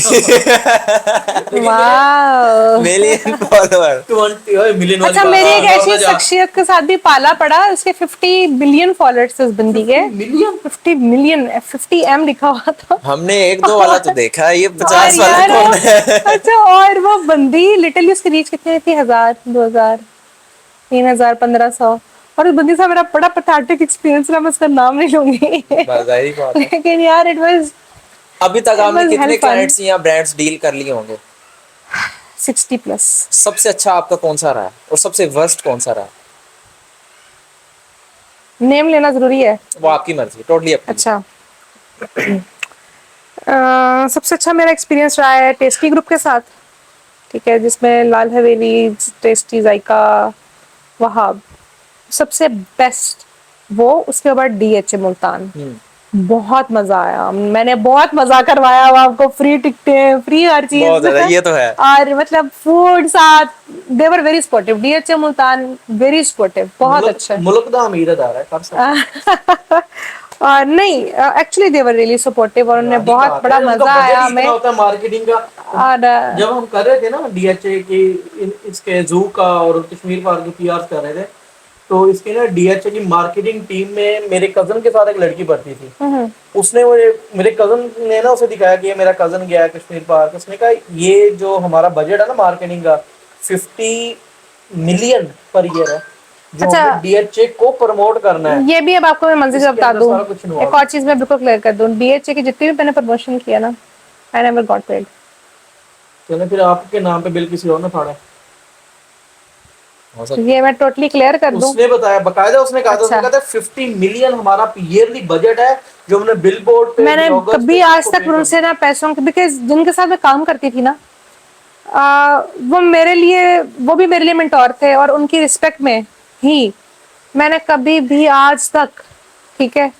वाह। Million follower. 20 मिलियन अच्छा, मेरी एक ऐसी शख्सियत के साथ भी पाला पड़ा, उसके 50 बिलियन फॉलोअर्स इस बंदी के। मिलियन 50 मिलियन, 50M लिखा हुआ था। हमने एक दो वाला तो देखा है, ये 50 और वाला यार, कौन है? अच्छा, और वो बंदी लिटरली उसकी रीच कितनी थी, 1000, 2000, 3000, 1500। और उस बंदी से मेरा बड़ा पैथेटिक एक्सपीरियंस रहा, मैं उसका नाम नहीं लूंगी। बस यही बात है। लेकिन यार इट वाज अभी तक आपने was कितने helpful. क्लाइंट्स या ब्रांड्स डील कर लिए होंगे? 60+। सबसे अच्छा आपका कौन सा रहा है और सबसे वर्स्ट कौन सा रहा है? नेम लेना जरूरी है? वो आपकी मर्जी, टोटली अपनी। अच्छा। सबसे अच्छा मेरा एक्सपीरियंस रहा है टेस्टी ग्रुप के साथ, ठीक है, जिसमें लाल हवेली, टेस्टी, जायका, वहाब, सबसे बेस्ट वो। उसके बाद DHA मुल्तान, बहुत मजा आया, मैंने बहुत मजा करवाया वो आपको, फ्री टिकटें, फ्री हर चीज। बहुत ज्यादा, ये तो है। और मतलब फूड साथ, they were very supportive. DHA Multan very supportive, बहुत अच्छा। मुल्क दा अमीर आ रहा है कर सकते और नहीं, actually they were really supportive, और उन्हें बहुत बड़ा मजा आया हमें। होता है मार्केटिंग का। और जब हम कर रहे थे ना DHA की, इसके जू का और कश्मीर पार्क की PR कर रहे थे, तो इसके ना DHA की मार्केटिंग टीम में मेरे कजन के साथ एक लड़की भर्ती थी। उसने मेरे कजन ने ना उसे दिखाया कि ये मेरा कजन गया है कश्मीर पार्क। उसने कहा ये जो हमारा बजट है ना मार्केटिंग का 50 मिलियन पर ईयर है, जो अच्छा। हमें DHA को प्रमोट करना है। ये भी अब आपको मैं मंजिल से इसके बता अंदर दूं, सारा कुछ involved एक और चीज मैं बिल्कुल क्लियर कर दूं, DHA की जितनी भी मैंने प्रमोशन किया ना, आई नेवर गॉट पेड। चलो फिर आपके नाम पे बिल किसी और ने फाड़ा। ये मैं टोटली क्लियर कर दूं। उसने बताया बकायदा, उसने कहा था, अच्छा। उसने कहा था 50 मिलियन हमारा ईयरली बजट है जो हमने बिलबोर्ड पे, मैंने bloggers कभी पे आज इसको तक pay करना उनसे ना पैसों के, बिकॉज जिनके साथ मैं काम करती थी ना, वो मेरे लिए, वो भी मेरे लिए मेंटोर थे, और उनकी रिस्पेक्ट में ही मैंने कभी भी आज तक, ठीक है,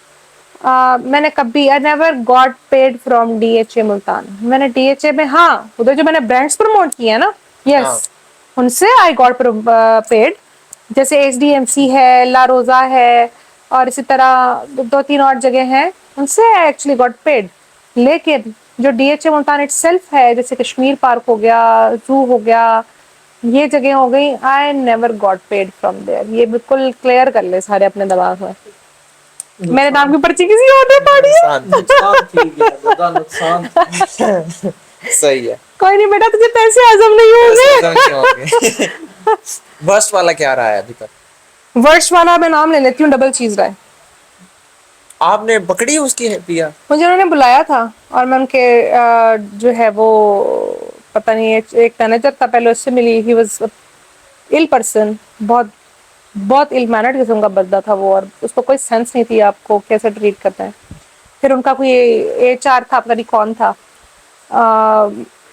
मैंने कभी, आई never got paid from DHA Multan. मैंने DHA में, हाँ, उधर जो मैंने ब्रांड्स प्रमोट किए ना, यस, उनसे आई गॉट पेड। जैसे HDMC है, ला रोजा है, और इसी तरह 2-3 और जगह हैं, उनसे आई एक्चुअली गॉट पेड। लेकिन जो DHA मुल्तान इटसेल्फ है, जैसे कश्मीर पार्क हो गया, जू हो गया, ये जगह हो गई, I never got paid from there. ये बिल्कुल क्लियर कर ले सारे अपने दिमाग में। मेरे नाम की पर्ची किसी और ने फाड़ी है। नुकसान ठीक है, ज्यादा नुकसान। सही है। कोई नहीं बेटा, तुझे पैसे हजम नहीं होंगे। वर्स्ट वाला क्या रहा है अभी तक? वर्ष वाला मैं नाम ले लेती हूँ, डबल चीज रहा है। आपने पकड़ी उसकी है पिया? मुझे उन्होंने बुलाया था, और मैं उनके जो है वो, पता नहीं, एक मैनेजर था पहले, उससे मिली। ही वाज इल पर्सन, बहुत बहुत इल मैनर्ड किस्म का बंदा था वो, और उसको कोई सेंस नहीं थी आपको कैसे ट्रीट करना है। फिर उनका कोई HR था, पता नहीं कौन था,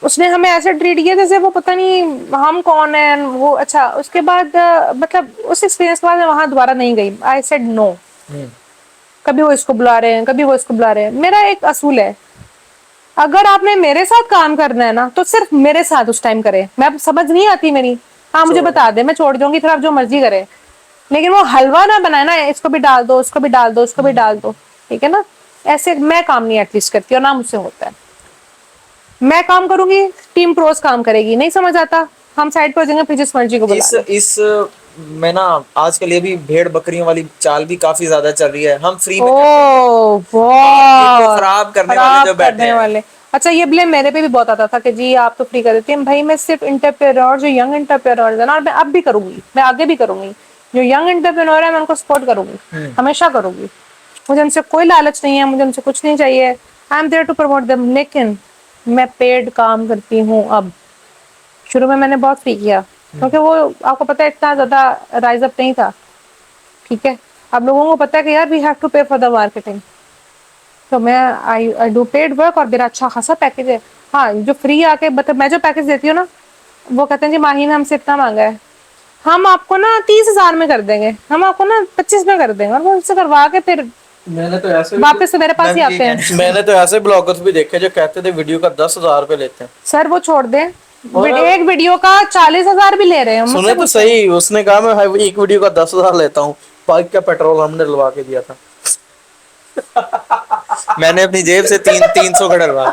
उसने हमें ऐसे ट्रीट किया जैसे वो पता नहीं हम कौन है वो। अच्छा, उसके बाद मतलब उस एक्सपीरियंस के बाद मैं वहां दोबारा नहीं गई। I said no. कभी वो इसको बुला रहे हैं, कभी वो इसको बुला रहे हैं। मेरा एक असूल है, अगर आपने मेरे साथ काम करना है ना, तो सिर्फ मेरे साथ उस टाइम करें। मैं समझ नहीं आती मेरी, हाँ मुझे बता दे, मैं छोड़ दूंगी, फिर आप जो मर्जी करें। लेकिन वो हलवा ना बनाए ना, इसको भी डाल दो, उसको भी डाल दो, उसको भी डाल दो, ठीक है ना। ऐसे मैं काम नहीं एटलीस्ट करती और ना मुझसे होता है। मैं काम करूंगी, टीम प्रोस काम करेगी, नहीं समझ आता हम साइड पर हो जाएंगे, फिर जिस मर्जी को बुला लो। इस में ना आजकल ये भी भेड़ बकरियों वाली चाल भी काफी ज्यादा चल रही है, हम फ्री में ओ मार्केट को बहुत खराब करने वाले खराब जो बैठे करने हैं। वाले। अच्छा, ये ब्लेम मेरे पे भी बहुत आता था कि जी आप तो फ्री कर देती हैं। भाई मैं सिर्फ इंटरप्रेन्योर, जो यंग इंटरप्रेन्योर है ना, और मैं अब भी करूंगी, मैं आगे भी करूंगी, जो यंग इंटरप्रेन्योर है मैं उनको सपोर्ट करूंगी, हमेशा करूंगी। मुझे उनसे कोई लालच नहीं है, मुझे उनसे कुछ नहीं चाहिए। I am there to promote them. लेकिन मैं पेड काम करती हूँ अब। शुरू में मैंने बहुत फ्री किया क्योंकि वो आपको पता है इतना ज्यादा राइज अप नहीं था, ठीक है। अब लोगों को पता है कि यार वी हैव टू पे फॉर द मार्केटिंग, तो मैं आई डू पेड वर्क और मेरा अच्छा खासा पैकेज है। हाँ, जो फ्री आके मतलब मैं जो पैकेज देती हूँ ना, वो कहते हैं जी माही ने हमसे इतना मांगा है, हम आपको ना 30,000 में कर देंगे, हम आपको ना 25 में कर देंगे, और वो उनसे करवा के फिर मैंने तो ऐसे वापस तो मेरे पास ही आते हैं। मैंने तो ऐसे ब्लॉगर्स भी देखे जो कहते थे वीडियो का 10,000 रुपए लेते हैं। सर वो छोड़ दें, एक वीडियो का 40,000 भी ले रहे हैं सुने तो सही, उसने कहा मैं एक वीडियो का 10,000 लेता हूँ, बाइक का पेट्रोल हमने डलवा के दिया था। मैंने अपनी जेब से 300 का डलवा,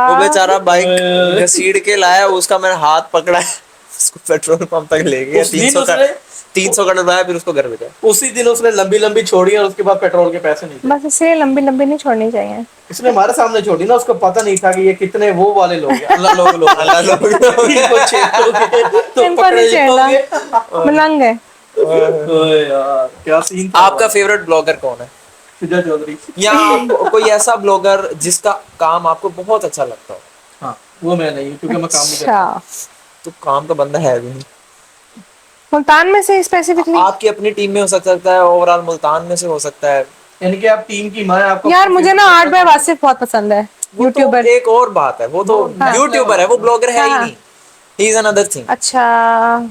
वो बेचारा बाइक घसीट के लाया, उसका मैंने हाथ पकड़ा है, उसको पेट्रोल पंप तक ले गया, उस दिन 300 का डलवाया, फिर उसको घर भेजा। उसी दिन उसने लंबी लंबी छोड़ी और उसके बाद पेट्रोल के पैसे नहीं दिए। बस इसलिए लंबी लंबी नहीं छोड़नी चाहिए। इसने हमारे सामने छोड़ी ना, उसको पता नहीं था कि ये कितने वो वाले लोग हैं। अल्लाह लोग अल्लाह लोग इनको छेड़ोगे तो इनको पकड़े नहीं छेड़ना, जाओगे। मलंग है। ओए यार क्या सीन था। आपका फेवरेट ब्लॉगर कौन है, शुजा चौधरी। या कोई ऐसा ब्लॉगर जिसका काम आपको बहुत अच्छा लगता हो? हाँ, वो मैं नहीं, क्योंकि मैं काम नहीं करता। अच्छा, तो काम का बंदा है भी नहीं। मुल्तान में से स्पेसिफिकली? आपकी अपनी टीम में हो सकता है, ओवरऑल मुल्तान में से हो सकता है। यानी कि आप टीम की मां है, आपको यार मुझे ना आर्ट बाय वासिफ बहुत पसंद है, वो यूट्यूबर। तो एक और बात है, वो तो हाँ। यूट्यूबर है, वो ब्लॉगर है ही हाँ। नहीं, ही इज अनदर थिंग। अच्छा,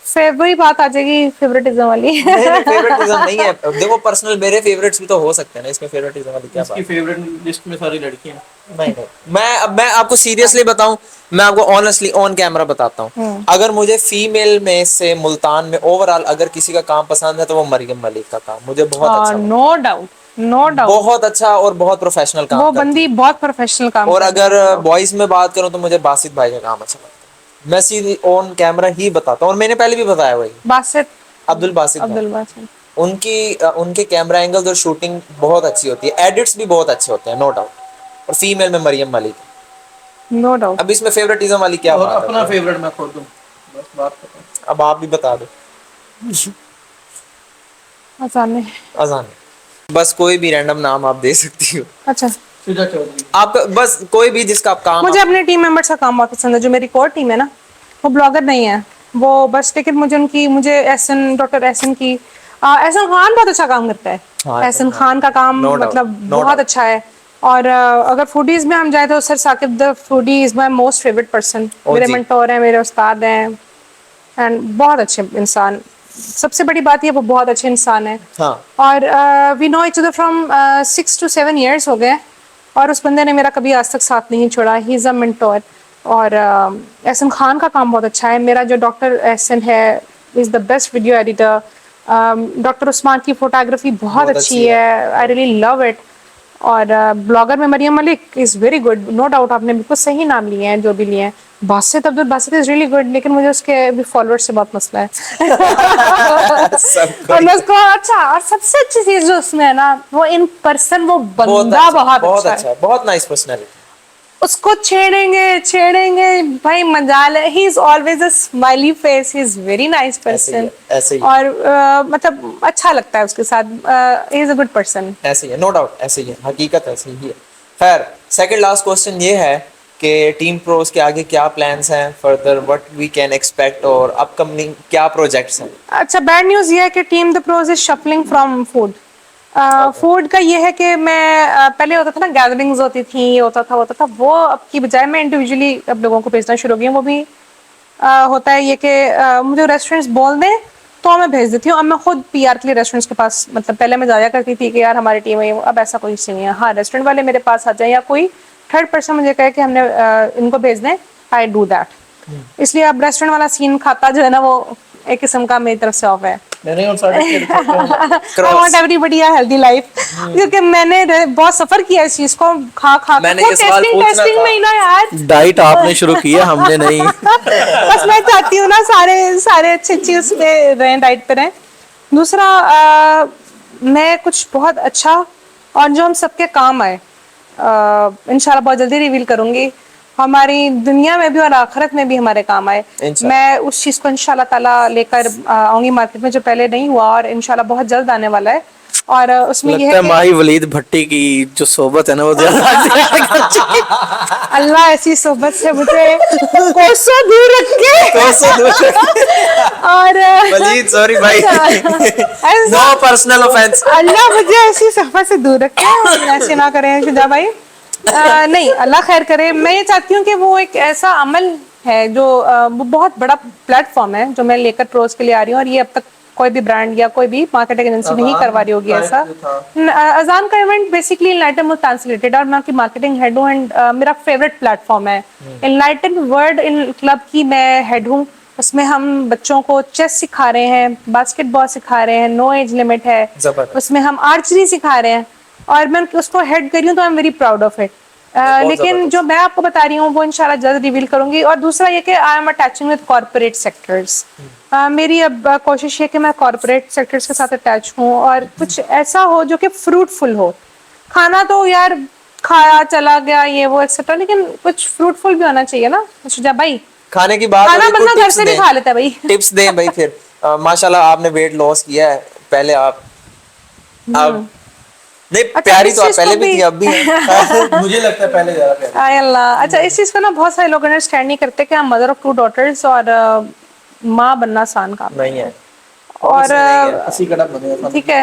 फिर वही बात आ जाएगी फेवरेटिज्म वाली। नहीं फेवरेटिज्म नहीं है, देखो पर्सनल मेरे फेवरेट्स भी तो हो सकते हैं ना, इसमें फेवरेटिज्म वाली क्या बात इसकी फेवरेट लिस्ट में सारी लड़कियां। नहीं नहीं, मैं आपको सीरियसली बताऊं, मैं आपको ऑनेस्टली ऑन कैमरा बताता हूं, अगर मुझे फीमेल में से मुल्तान में ओवरऑल अगर किसी का काम पसंद है तो वो मरियम मलिक का काम मुझे बहुत अच्छा लगता नो डाउट, नो है। डाउट, बहुत अच्छा और बहुत प्रोफेशनल काम वो करती बंदी बहुत प्रोफेशनल काम है। और करती है। अगर बॉयज में बात करूं तो मुझे बासित भाई का काम अच्छा लगता है, मैं सीधी ऑन कैमरा ही बताता हूं, और मैंने पहले भी बताया वही, बासित, अब्दुल बासित भाई। अब्दुल बासित, उनके कैमरा एंगल्स और शूटिंग बहुत अच्छी होती है, एडिट्स भी बहुत अच्छे होते हैं, नो डाउट। और फीमेल में मरियम मलिक। No doubt. अब इसमें फेवरेटिज्म वाली क्या और बात अपना है? फेवरेट मैं खोल दूं, बस बात खत्म। अब आप भी बता दो। आसान है। अजान, बस कोई भी रैंडम नाम आप दे सकती हो, अच्छा, शुजा चौधरी। आप बस कोई भी जिसका आप काम मुझे अपने टीम मेंबर्स का काम बहुत पसंद है। जो मेरी कोर टीम है ना, वो ब्लॉगर नहीं है वो बस, लेकिन मुझे एहसन, डॉक्टर एहसन की, एहसन खान बहुत अच्छा काम करता है। हाँ, एहसन खान का काम no doubt, मतलब no बहुत doubt। अच्छा है। और अगर फूडीज में हम जाए तो sir Saqib the foodie is my most favourite person. ओ मेरे जी। मेंटोर हैं, मेरे उस्ताद हैं, एंड बहुत अच्छे इंसान। सबसे बड़ी बात ये वो बहुत अच्छे इंसान है। हाँ। और we know each other from 6 to 7 years हो गए, और उस बंदे ने मेरा कभी आज तक साथ नहीं छोड़ा। He is a mentor. और एहसन खान का काम बहुत अच्छा है। मेरा जो डॉक्टर एहसन है is the best video editor. Doctor Usman की फोटोग्राफी बहुत अच्छी है, आई रियली लव इट। और ब्लॉगर में Maryam Malik is very good, no doubt. आपने बिल्कुल सही नाम लिए हैं जो भी लिए हैं। Basit, Abdul Basit is really good, लेकिन मुझे उसके भी फॉलोअर्स से बहुत मसला है। और मैं उसको, अच्छा, और सबसे अच्छी चीज़ जो उसमें है ना, वो इन पर्सन वो बंदा बहुत अच्छा है। बहुत नाइस पर्सनैलिटी। उसको छेड़ेंगे भाई, मजाल है। He is always a smiley face, he is very nice person. ऐसे ही और मतलब अच्छा लगता है उसके साथ। He is a good person. ऐसे ही है, नो डाउट ऐसे ही है, हकीकत ऐसे ही है। खैर, सेकंड लास्ट क्वेश्चन ये है कि टीम प्रोस के आगे क्या प्लान्स हैं further, what we can expect, और अपकमिंग क्या प्रोजेक्ट्स हैं? अच्छा, बैड न्यूज़ ये है कि team the pros is shuffling from food. Food का ये है कि मैं पहले होता था ना, गैदरिंग्स होती थी, ये होता था, वो अब की बजाय मैं इंडिविजुअली अब लोगों को भेजना शुरू हो गई हूँ। वो भी होता है ये कि मुझे रेस्टोरेंट्स बोल दें तो मैं भेज देती हूँ। अब मैं खुद पीआर के लिए रेस्टोरेंट्स के पास, मतलब पहले मैं जाया करती थी कि यार हमारी टीम है, अब ऐसा कोई सीन नहीं है। हाँ, रेस्टोरेंट वाले मेरे पास आ जाए या कोई थर्ड पर्सन मुझे कहे कि हमने इनको भेज दें, आई डू दैट। इसलिए अब रेस्टोरेंट वाला सीन खाता जो है ना, वो एक किस्म का मेरी तरफ से ऑफ है। नहीं और साढ़े 3 I want everybody a healthy life, क्योंकि मैंने बहुत सफर किया इस चीज को खा खा के। मैंने वो ये सवाल टेस्टिंग पूछना टेस्टिंग था। में ही ना यार, डाइट आपने शुरू किया, हमने नहीं। बस मैं चाहती हूँ ना सारे सारे अच्छी अच्छी उसमें रहें, डाइट पे रहें। दूसरा मैं कुछ बहुत अच्छा और जो हम सबके काम आए इंशाल्लाह बहुत जल्दी रिवील करूंगी, हमारी दुनिया में भी और आखिरत में भी हमारे काम आए। इंशाल्लाह। मैं उस चीज को इंशाल्लाह ताला लेकर आऊंगी मार्केट में, जो पहले नहीं हुआ और इंशाल्लाह बहुत जल्द आने वाला है। और उसमें ये लगता है है माही वलीद भट्टी की जो सोबत है ना वो ज्यादा कि अल्लाह ऐसी सोबत से मुझे कोसों दूर रखे। और वलीद सॉरी भाई, नो पर्सनल ऑफेंस। अल्लाह मुझे ऐसी सफर से दूर रखे, ऐसे ना करें शुजा भाई। नहीं, अल्लाह खैर करे। मैं ये चाहती हूँ कि वो एक ऐसा अमल है जो वो बहुत बड़ा प्लेटफॉर्म है जो मैं लेकर प्रोज के लिए आ रही हूँ, और ये अब तक कोई भी ब्रांड या कोई भी मार्केटिंग एजेंसी नहीं करवा रही होगी ऐसा। अजान का इवेंट बेसिकली इनलाइटन मुल्तान से रिलेटेड, और मैं आपकी मार्केटिंग हेड हूँ एंड मेरा फेवरेट प्लेटफॉर्म है। इनलाइटन वर्ल्ड इन क्लब की मैं हेड हूँ। उसमें हम बच्चों को चेस सिखा रहे हैं, बास्केटबॉल सिखा रहे हैं, नो एज लिमिट है। जबरदस्त। उसमें हम आर्चरी सिखा रहे हैं और मैं उसको हेड कर रही हूँ, तो आई am very proud of it. लेकिन जो मैं आपको बता रही हूँ वो इंशाल्लाह जल्द रिवील करूंगी। और दूसरा ये कि I M attaching with corporate sectors. मेरी अब कोशिश है कि मैं कॉर्पोरेट सेक्टर्स के साथ अटैच हूँ और कुछ ऐसा हो जो कि फ्रूटफुल हो। खाना तो यार खाया चला गया ये वो एक्सेट्रा, लेकिन कुछ फ्रूटफुल भी होना चाहिए ना शुजा भाई। खाने की बात खाना हो रही, बंदा कोई घर tips से भी दें। खा लेता है भाई। टिप्स दें भाई फिर। माशाल्लाह आपने वेट लॉस किया है, पहले आप अब नहीं अच्छा, प्यारी इस तो आप चीज पहले को भी थी, भी- अब भी हैं। मुझे लगता है पहले ज्यादा प्यार। आय अल्लाह। अच्छा, इस चीज को ना बहुत सारे लोग अंडरस्टैंड नहीं करते कि हम मदर ऑफ 2 डॉटर्स और माँ बनना आसान काम नहीं है। और अस्सी कड़क बने ठीक है,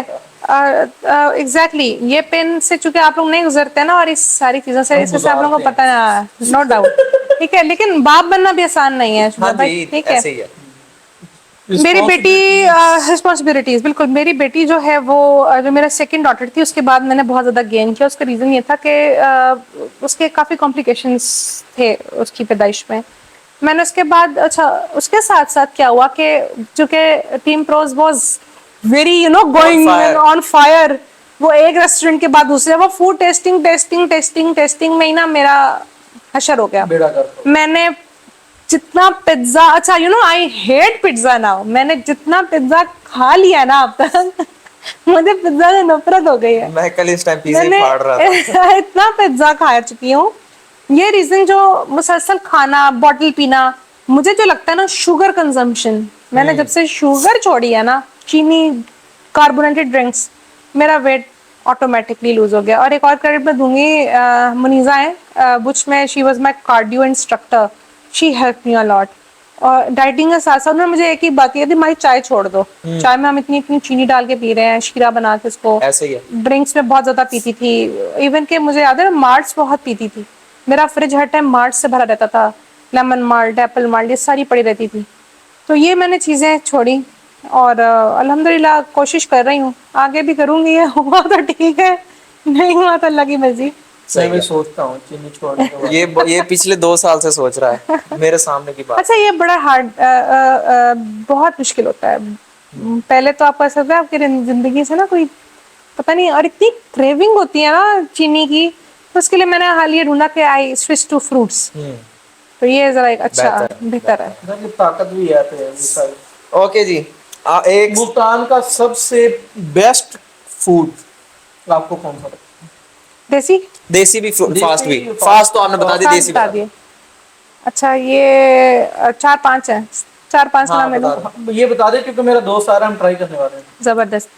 एग्जैक्टली ये पेन से चूंकि आप लोग नहीं गुजरते ना, और इस सारी चीजों से इससे आप लोगों को पता है, नो डाउट। ठीक है, लेकिन बाप बनना भी आसान नहीं है शुजा हाँ भाई। जी, ठीक है, ऐसे ही है। मेरी बेटी रिस्पॉन्सिबिलिटीज बिल्कुल, मेरी बेटी जो है वो जो मेरा सेकंड डॉटर थी उसके बाद मैंने बहुत ज्यादा गेन किया। उसका रीजन ये था कि उसके काफी कॉम्प्लिकेशंस थे उसकी पैदाइश में। मैंने उसके बाद अच्छा उसके साथ साथ क्या हुआ कि चूंकि team pros was very going fire. On fire, वो एक रेस्टोरेंट के बाद दूसरे, वो food tasting tasting tasting tasting में ही ना मेरा हशर हो गया। बेड़ा कर मैंने जितना पिज्जा, अच्छा आई हेट पिज्जा नाउ, मैंने जितना पिज्जा खा लिया ना अब तक मुझे पिज्जा से नफरत हो गई है। मैं कल इस टाइम पिज़्ज़ा ही मैंने फाड़ रहा था। इतना पिज्जा खा चुकी हूँ। ये रीजन जो मुसलसल खाना, बॉटल पीना, मुझे जो लगता है ना शुगर कंजम्पशन, मैंने जब से शुगर छोड़ी है ना, चीनी कार्बोनेटेड ड्रिंक्स, मेरा वेट ऑटोमेटिकली लूज हो गया। और एक और क्रेडिट मैं दूंगी, मुनीजा है बुच में, she was my cardio instructor, she help me a lot. और डाइटिंग के साथ साथ उन्होंने मुझे एक ही बात की थी, माई चाय छोड़ दो, चाय में हम इतनी इतनी चीनी डाल के पी रहे हैं, शीरा बना के उसको। ऐसे ही है। ड्रिंक्स में बहुत ज्यादा पीती थी, इवन के मुझे याद है मार्ट्स बहुत पीती थी। मेरा फ्रिज हर टाइम मार्ट से भरा रहता था, लेमन मार्ट, एप्पल मार्ट, ये सारी पड़ी रहती थी। तो ये मैंने चीजें छोड़ी और अल्हम्दुलिल्लाह कोशिश कर रही हूँ, आगे भी करूंगी। ये हुआ तो ठीक है, नहीं हुआ तो अल्लाह की मर्जी। मैं भी सोचता हूँ चीनी छोड़ने के बाद। ये पिछले 2 साल से सोच रहा है, मेरे सामने की बात। अच्छा, ये बड़ा हार्ड, बहुत मुश्किल होता है। पहले तो आपको ऐसा होता है आपकी जिंदगी से ना कोई पता नहीं, और इतनी क्रेविंग होती है ना चीनी की, तो उसके लिए मैंने हाल ये ढूंढा कि आई स्विच टू फ्रूट्स। तो ये जरा एक अच्छा बेहतर है। इधर की ताकत भी है पे ये सारी। ओके जी, एक मुल्तान का सबसे बेस्ट फूड आपको कौन सा लगता है? देसी देसी भी फास्ट भी, देसी, फास्ट तो आपने बता दी, देसी बता बता दिए। अच्छा, ये 4-5 है, 4-5 हाँ, नाम ले लो। बता दो। ये बता दे क्योंकि मेरा दोस्त आ रहा है, हम ट्राई करने वाले हैं। जबरदस्त।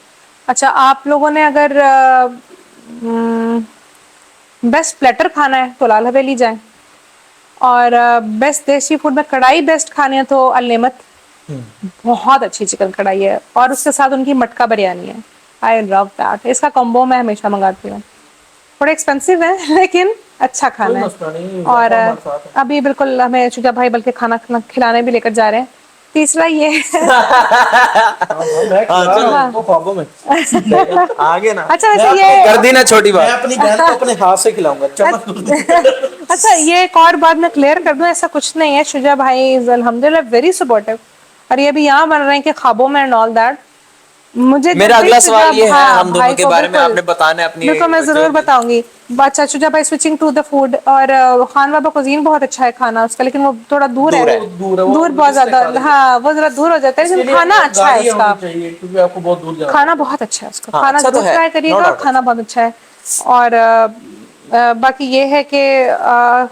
अच्छा, आप लोगों ने अगर बेस्ट प्लेटर खाना है तो लाल हवेली जाए, और बेस्ट देसी फूड में कढ़ाई बेस्ट खानी है तो अल-नेमत, बहुत अच्छी चिकन कढ़ाई है, और उसके साथ उनकी मटका बिरयानी है। आई लव दैट, इसका कॉम्बो मैं हमेशा मंगाती हूँ। थोड़ा एक्सपेंसिव है लेकिन अच्छा खाना है। मसला नहीं, और हमारे साथ है। अभी बिल्कुल हमें शुजा भाई बल्कि खाना खिलाने भी लेकर जा रहे हैं। तीसरा ये मैं खिला रहा हूं, तो ख्वाबों में। आगे ना अच्छा, वैसे ये कर दी ना छोटी मैं बात। अपनी बहन को अपने हाथ से खिलाऊंगा, चमक अच्छा, ये एक और बात मैं क्लियर कर दूं, ऐसा कुछ नहीं है। शुजा भाई इज अल्हम्दुलिल्लाह वेरी सपोर्टिव, और ये भी यहाँ बन रहे हैं कि ख्वाबों में एंड ऑल दैट। मुझे मेरा जब भी अगला सवाल ये है, हाँ, हम दोनों भाई के को बारे में बिल्कुल- आपने बताना है अपनी बिल्कुल मैं जरूर बताऊंगी। अच्छा शुजा भाई, स्विचिंग टू द फूड, और खान बाबा कुजीन बहुत अच्छा है खाना उसका, लेकिन वो थोड़ा दूर है, दूर है वो, दूर बहुत रिस्क है ज्यादा, खाने हाँ वो जरा दूर हो जाता है, इसके लेकिन लिए खाना आपको अच्छा है गाड़ी उसका, होनी चाहिए क्योंकि आपको बहुत दूर जाना खाना बहुत अच्छा है उसका, हाँ, खाना अच्छा तो जरूर है, ट्राई no करिएगा, doubt। खाना बहुत अच्छा है। और बाकी ये है कि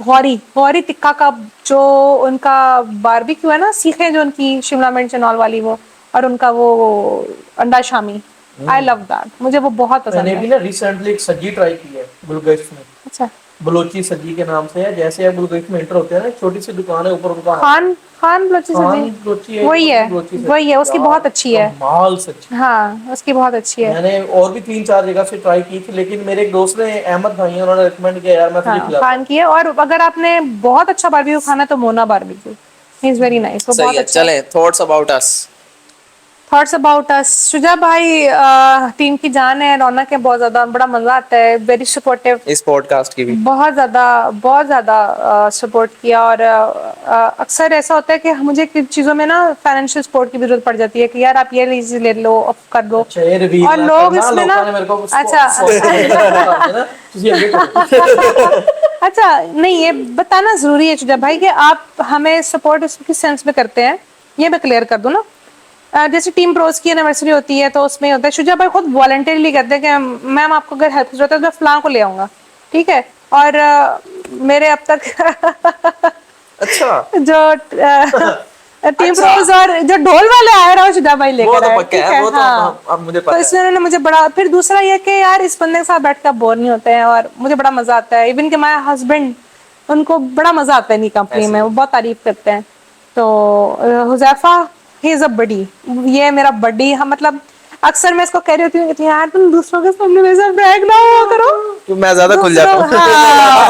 गौरी गौरी टिक्का का जो उनका बारबेक्यू है ना, सीखे जो उनकी शिमला मिर्च एंड ऑल वाली वो, और उनका वो अंडा शामी, आई लव दैट, मुझे वो बहुत पसंद मैंने है। भी ना रिसेंटली एक सब्जी ट्राई की है बुलगश्त में, अच्छा, बलोची सब्जी के नाम से है। जैसे आप बुलगश्त में एंटर होते हैं ना, एक छोटी सी दुकान है, ऊपर उनका खान खान बलोची खान सब्जी, बलोची है, वही है, बलोची सब्जी वही है, उसकी यार, बहुत अच्छी है, कमाल सच्ची। हाँ उसकी बहुत अच्छी है। मैंने और भी 3-4 जगह से ट्राई की थी, लेकिन मेरे एक दोस्त ने, अहमद भाई हैं, उन्होंने रिकमेंड किया यार मैं तुझे हाँ खिलाता खान हूँ। की है, और अगर आपने बहुत अच्छा बारबेक्यू खाना है तो Mona barbecue, he is very nice, वो सही बहुत है। अच्छा है। चलें, thoughts about us. Thoughts about us, Shuja भाई टीम की जान है, रौनक है बहुत ज्यादा, बड़ा मजा आता है, वेरी सपोर्टिव, इस पॉडकास्ट की भी बहुत ज्यादा सपोर्ट किया। और अक्सर ऐसा होता है कि मुझे कुछ चीजों में ना फाइनेंशियल सपोर्ट की भी जरूरत पड़ जाती है कि यार आप ये चीज ले लो, अब कर दो, अच्छा ये रिवील और ना लोग करना, इसमें ना, लोगों ने मेरे को अच्छा ना तुझे अभी करो। अच्छा नहीं, ये बताना जरूरी है शुजा भाई कि आप हमें सपोर्ट उसकी सेंस में करते हैं, ये मैं क्लियर कर दूं ना। जैसे टीम प्रोज की एनिवर्सरी होती है तो उसमें होता है, शुजा भाई खुद वॉलंटियरली कहते हैं कि मैम आपको अगर हेल्प की जरूरत है तो मैं फलां को ले आऊंगा, ठीक है। और मेरे अब तक अच्छा, जो टीम अच्छा। प्रोज और जो ढोल वाले आए रहा शुजा भाई वो लेकर तो आए, पक्का ठीक है, है, वो तो हाँ। अब मुझे तो पता इसमें है। उन्होंने मुझे बड़ा, फिर दूसरा ये कि यार इस बंदे के साथ बैठ कर बोर नहीं होते हैं, और मुझे बड़ा मजा आता है, इवन कि माय हस्बैंड, उनको बड़ा मजा आता है नई कंपनी ऐसे में, ही। वो बहुत तारीफ करते हैं। तो हुजैफा, ही इज अ बडी, ये मेरा बडी, हम मतलब अक्सर मैं इसको कह रही होती हूँ कि यार तुम दूसरों के सामने मेरे साथ ब्रैग ना हुआ करो, तो मैं ज्यादा खुल जाता दूसरों, हूँ।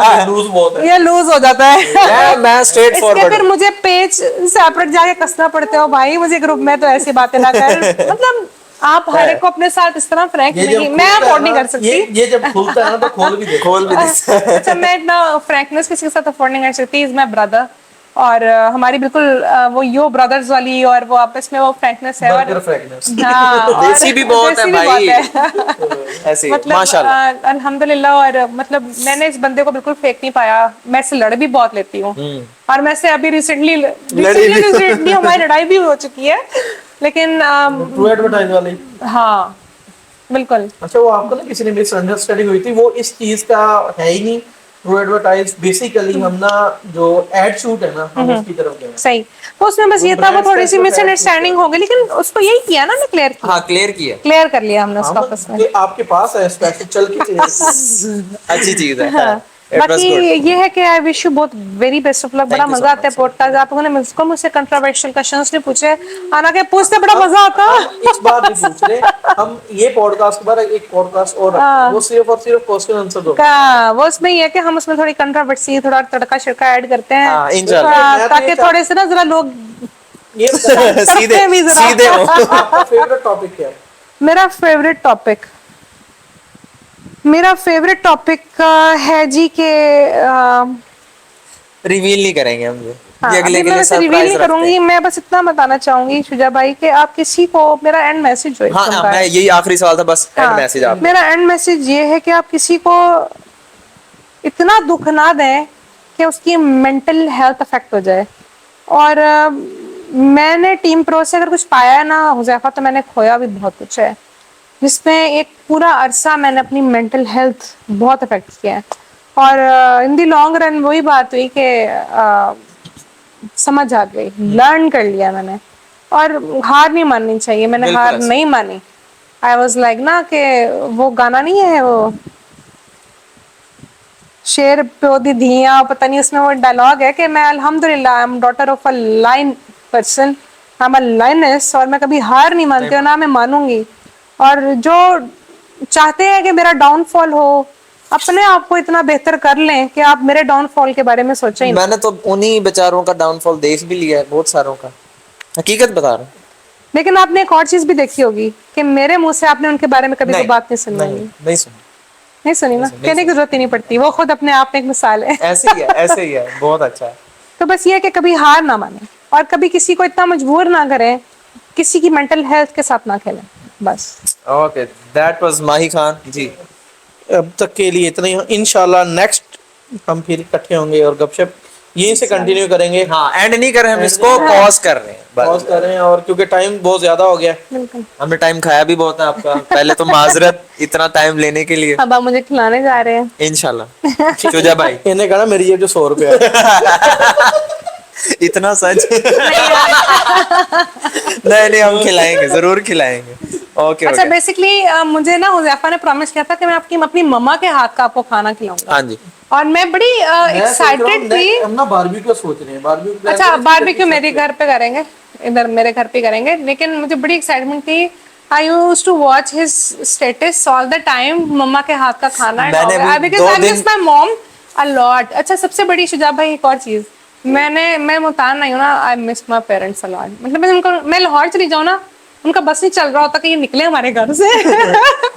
हाँ लूज बहुत है। ये लूज हो जाता है। मैं स्ट्रेट इसके फॉरवर्ड फिर हूँ। मुझे पेज सेपरेट जाके कसना पड़ते हो भाई, मुझे ग्रुप में तो ऐसी बातें ना कर, मतलब आप हर एक को अपने साथ इस तरह फ्रैंक ये नहीं, जब मैं खुलता है अफोर्ड नहीं ना, कर सकती। ये जब खुलता है ना तो खोल भी दे। खोल भी दे। अच्छा मैं इतना फ्रैंकनेस किसी के साथ अफोर्ड नहीं कर सकती, इज माय ब्रदर, और हमारी बिल्कुल वो यो ब्रदर्स वाली, और वो आपस में वो फ्रैंकनेस है, बर्गर और फ्रेगनेस। हाँ, और देसी भी बहुत है देसी भी भाई। बहुत है। ऐसे ही है, मतलब माशाल्लाह। अल्हम्दुलिल्लाह, और मतलब मैंने इस बंदे को बिल्कुल फेक नहीं पाया, मैं इससे लड़ भी बहुत लेती हूँ, और मैं से अभी रिसेंटली लड़ी भी। रिसेंटली हमारी लड़ाई भी हो चुकी है, लेकिन ट्रू एडवर्टाइज वाली। हाँ बिल्कुल अच्छा वो आपको ना किसी ने मिसअंडरस्टैंडिंग हुई थी, वो इस चीज का है ही नहीं। ट्रू एडवर्टाइज बेसिकली हम ना जो एड शूट है ना, हम उसकी तरफ गए हैं। सही, तो उसमें बस वो ये था, वो brands थोड़ी का सी सिर्फ ad shoot मिसअंडरस्टैंडिंग है। हो गई, लेकिन उसको यही किया ना, मैं क्लियर किया, हाँ, क्लियर किया। क्लियर कर लिया हमने हाँ उसका आपस में। ये आपके पास है, स्पेशल चल के clear अच्छी चीज है। हाँ। इट वाज बाकी गुड। ये है कि आई विश यू बहुत वेरी बेस्ट ऑफ लक, बड़ा थैंक यू सो मजा आता है मच। पॉडकास्ट, आप लोगों ने मुझसे कंट्रोवर्शियल क्वेश्चंस नहीं पूछे, हालांकि पूछते बड़ा मजा आता। हम इस बार नहीं पूछ रहे, हम ये पॉडकास्ट के बाद एक पॉडकास्ट और रखते हैं, वो सिर्फ और सिर्फ क्वेश्चन आंसर दो। का वो उसमें ये है कि हम उसमें थोड़ी कंट्रोवर्सी, थोड़ा तड़का शड़का ऐड करते हैं, हाँ, इंशाल्लाह। थोड़ा, मैं तो ताकि ये थोड़े से ना जरा लोग ये बताइए, सीधे तड़पे भी जरा। सीधे हो। आपका फेवरेट टॉपिक क्या है? मेरा फेवरेट टॉपिक, मेरा फेवरेट टॉपिक है जी के रिवील नहीं करेंगे हम ये। हाँ, ये अगले अभी के मैं लिए वैसे रिवील सरप्राइज नहीं रखते करूंगी, हैं। मैं बस इतना बताना चाहूंगी शुजा भाई कि आप किसी को, मेरा एंड मैसेज जो एक हाँ, किस्म हाँ, का मैं है, यही आखिरी सवाल था, बस एंड हाँ, मैसेज आप। मेरा एंड मैसेज ये है कि आप किसी को इतना दुख ना दें कि उसकी मेंटल हेल्थ अफेक्ट हो जाए। और मैंने टीम प्रो से अगर कुछ पाया है ना हुजैफा, तो मैंने खोया भी बहुत कुछ है, जिसमें एक पूरा अरसा मैंने अपनी मेंटल हेल्थ बहुत अफेक्ट किया है। और इन दी लॉन्ग रन वही बात हुई कि समझ आ गई, लर्न कर लिया मैंने, और हार नहीं माननी चाहिए, मैंने बिल्कुल हार ऐसे। नहीं मानी। आई वॉज लाइक ना कि वो गाना नहीं है वो शेर प्यो दी धिया, पता नहीं, उसमें वो डायलॉग है कि मैं अल्हम्दुलिल्लाह I am daughter of a lion person, I am a lioness, और मैं कभी हार नहीं मानती हूँ, ना मैं मानूंगी। और जो चाहते हैं कि मेरा डाउनफॉल हो, अपने आप को इतना बेहतर कर लें कि आप मेरे डाउनफॉल के बारे में सोचें ही ना। मैंने तो उन्हीं बेचारों का डाउनफॉल देख भी लिया है, बहुत सारों का। हकीकत बता रहा हूँ। लेकिन आपने एक और चीज भी देखी होगी कि मेरे मुंह से आपने उनके बारे में कभी कोई बात नहीं सुनी होगी, नहीं सुना। नहीं सुनी ना, कहने की जरूरत ही नहीं पड़ती, वो खुद अपने आप में एक मिसाल है। ऐसे ही है, ऐसे ही है, बहुत अच्छा है। तो बस ये है कि कभी हार ना माने, और कभी किसी को इतना मजबूर ना करें, किसी की मेंटल हेल्थ के साथ ना खेलें। बस। ओके, दैट वाज माही खान जी। अब तक के लिए इतना ही। इंशाल्लाह नेक्स्ट हम फिर इकट्ठे होंगे और गपशप यहीं से कंटिन्यू करेंगे। हाँ, एंड नहीं कर रहे हम, End इसको नहीं। पॉज कर रहे हैं पॉज बस। कर रहे हैं और क्योंकि टाइम बहुत ज्यादा हो गया है। बिल्कुल। हमने टाइम खाया भी बहुत है आपका, पहले तो माजरत इतना टाइम लेने के लिए। अब आप मुझे खिलाने जा रहे हैं। इंशाल्लाह चुजा भाई। इन्हें कहा मेरी जेब जो 100 रुपया है। इतना सच? नहीं नहीं, हम खिलाएंगे, जरूर खिलाएंगे। ओके अच्छा, ओके। बेसिकली मुझे ना हुज़ैफा ने प्रॉमिस किया था कि मैं आपकी अपनी मम्मा के हाथ का आपको खाना खिलाऊंगा, हाँ जी। और मैं बड़ी एक्साइटेड थी। हम ना बारबेक्यू सोच रहे हैं, बारबेक्यू। अच्छा, बारबेक्यू मेरे घर पे करेंगे, इधर मेरे घर पे करेंगे, लेकिन मुझे बड़ी एक्साइटमेंट थी। I used to watch his status all the time, मम्मा के हाथ का खाना। मैंने भी बिकॉज़ 2 आई दिन miss my mom a lot. अच्छा, सबसे बड़ी शुजा भाई एक और चीज, मैं मुल्तान नहीं हूँ ना, I miss my parents a lot. मतलब मैं लाहौर चली जाऊँ ना, उनका बस नहीं चल रहा होता कि ये निकले हमारे घर से।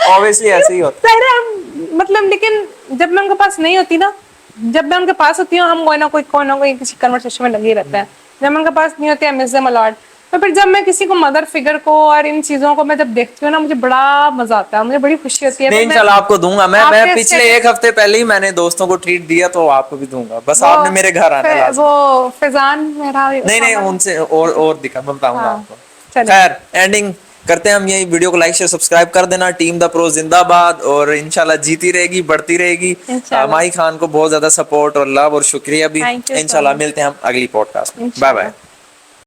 ऑब्वियसली ऐसे ही होता पहले हम मतलब, लेकिन जब मैं उनके पास नहीं होती ना, जब मैं उनके पास होती हूँ, हम कोई ना कोई किसी कन्वर्सेशन में लगे ही रहते हैं। जब मैं उनके पास नहीं होती, I miss them a lot. तो फिर जब मैं किसी को, मदर फिगर को और इन चीजों को मैं जब देखती हूँ ना, मुझे बड़ा मजा आता है, मुझे बड़ी खुशी होती है। नहीं, फिर मैं इंशाल्लाह आपको दूंगा। मैं आपके पिछले status- 1 हफ्ते पहले ही मैंने दोस्तों को ट्रीट दिया, तो आपको भी दूंगा, बस आपने मेरे घर आना लाजमी। वो फैजान मेरा नहीं नहीं, उनसे और दिखा, मैं बताऊंगा हाँ, आपको। चलिए। खैर, एंडिंग करते हैं हम यही। वीडियो को लाइक शेयर सब्सक्राइब कर देना। टीम द प्रो जिंदाबाद, और इंशाल्लाह जीती रहेगी, बढ़ती रहेगी। इंशाल्लाह। माही खान को बहुत ज्यादा सपोर्ट और लव और शुक्रिया भी। Thank you so इंशाल्लाह much. मिलते हैं हम अगली पॉडकास्ट में। बाय इंशाल्लाह। बाय।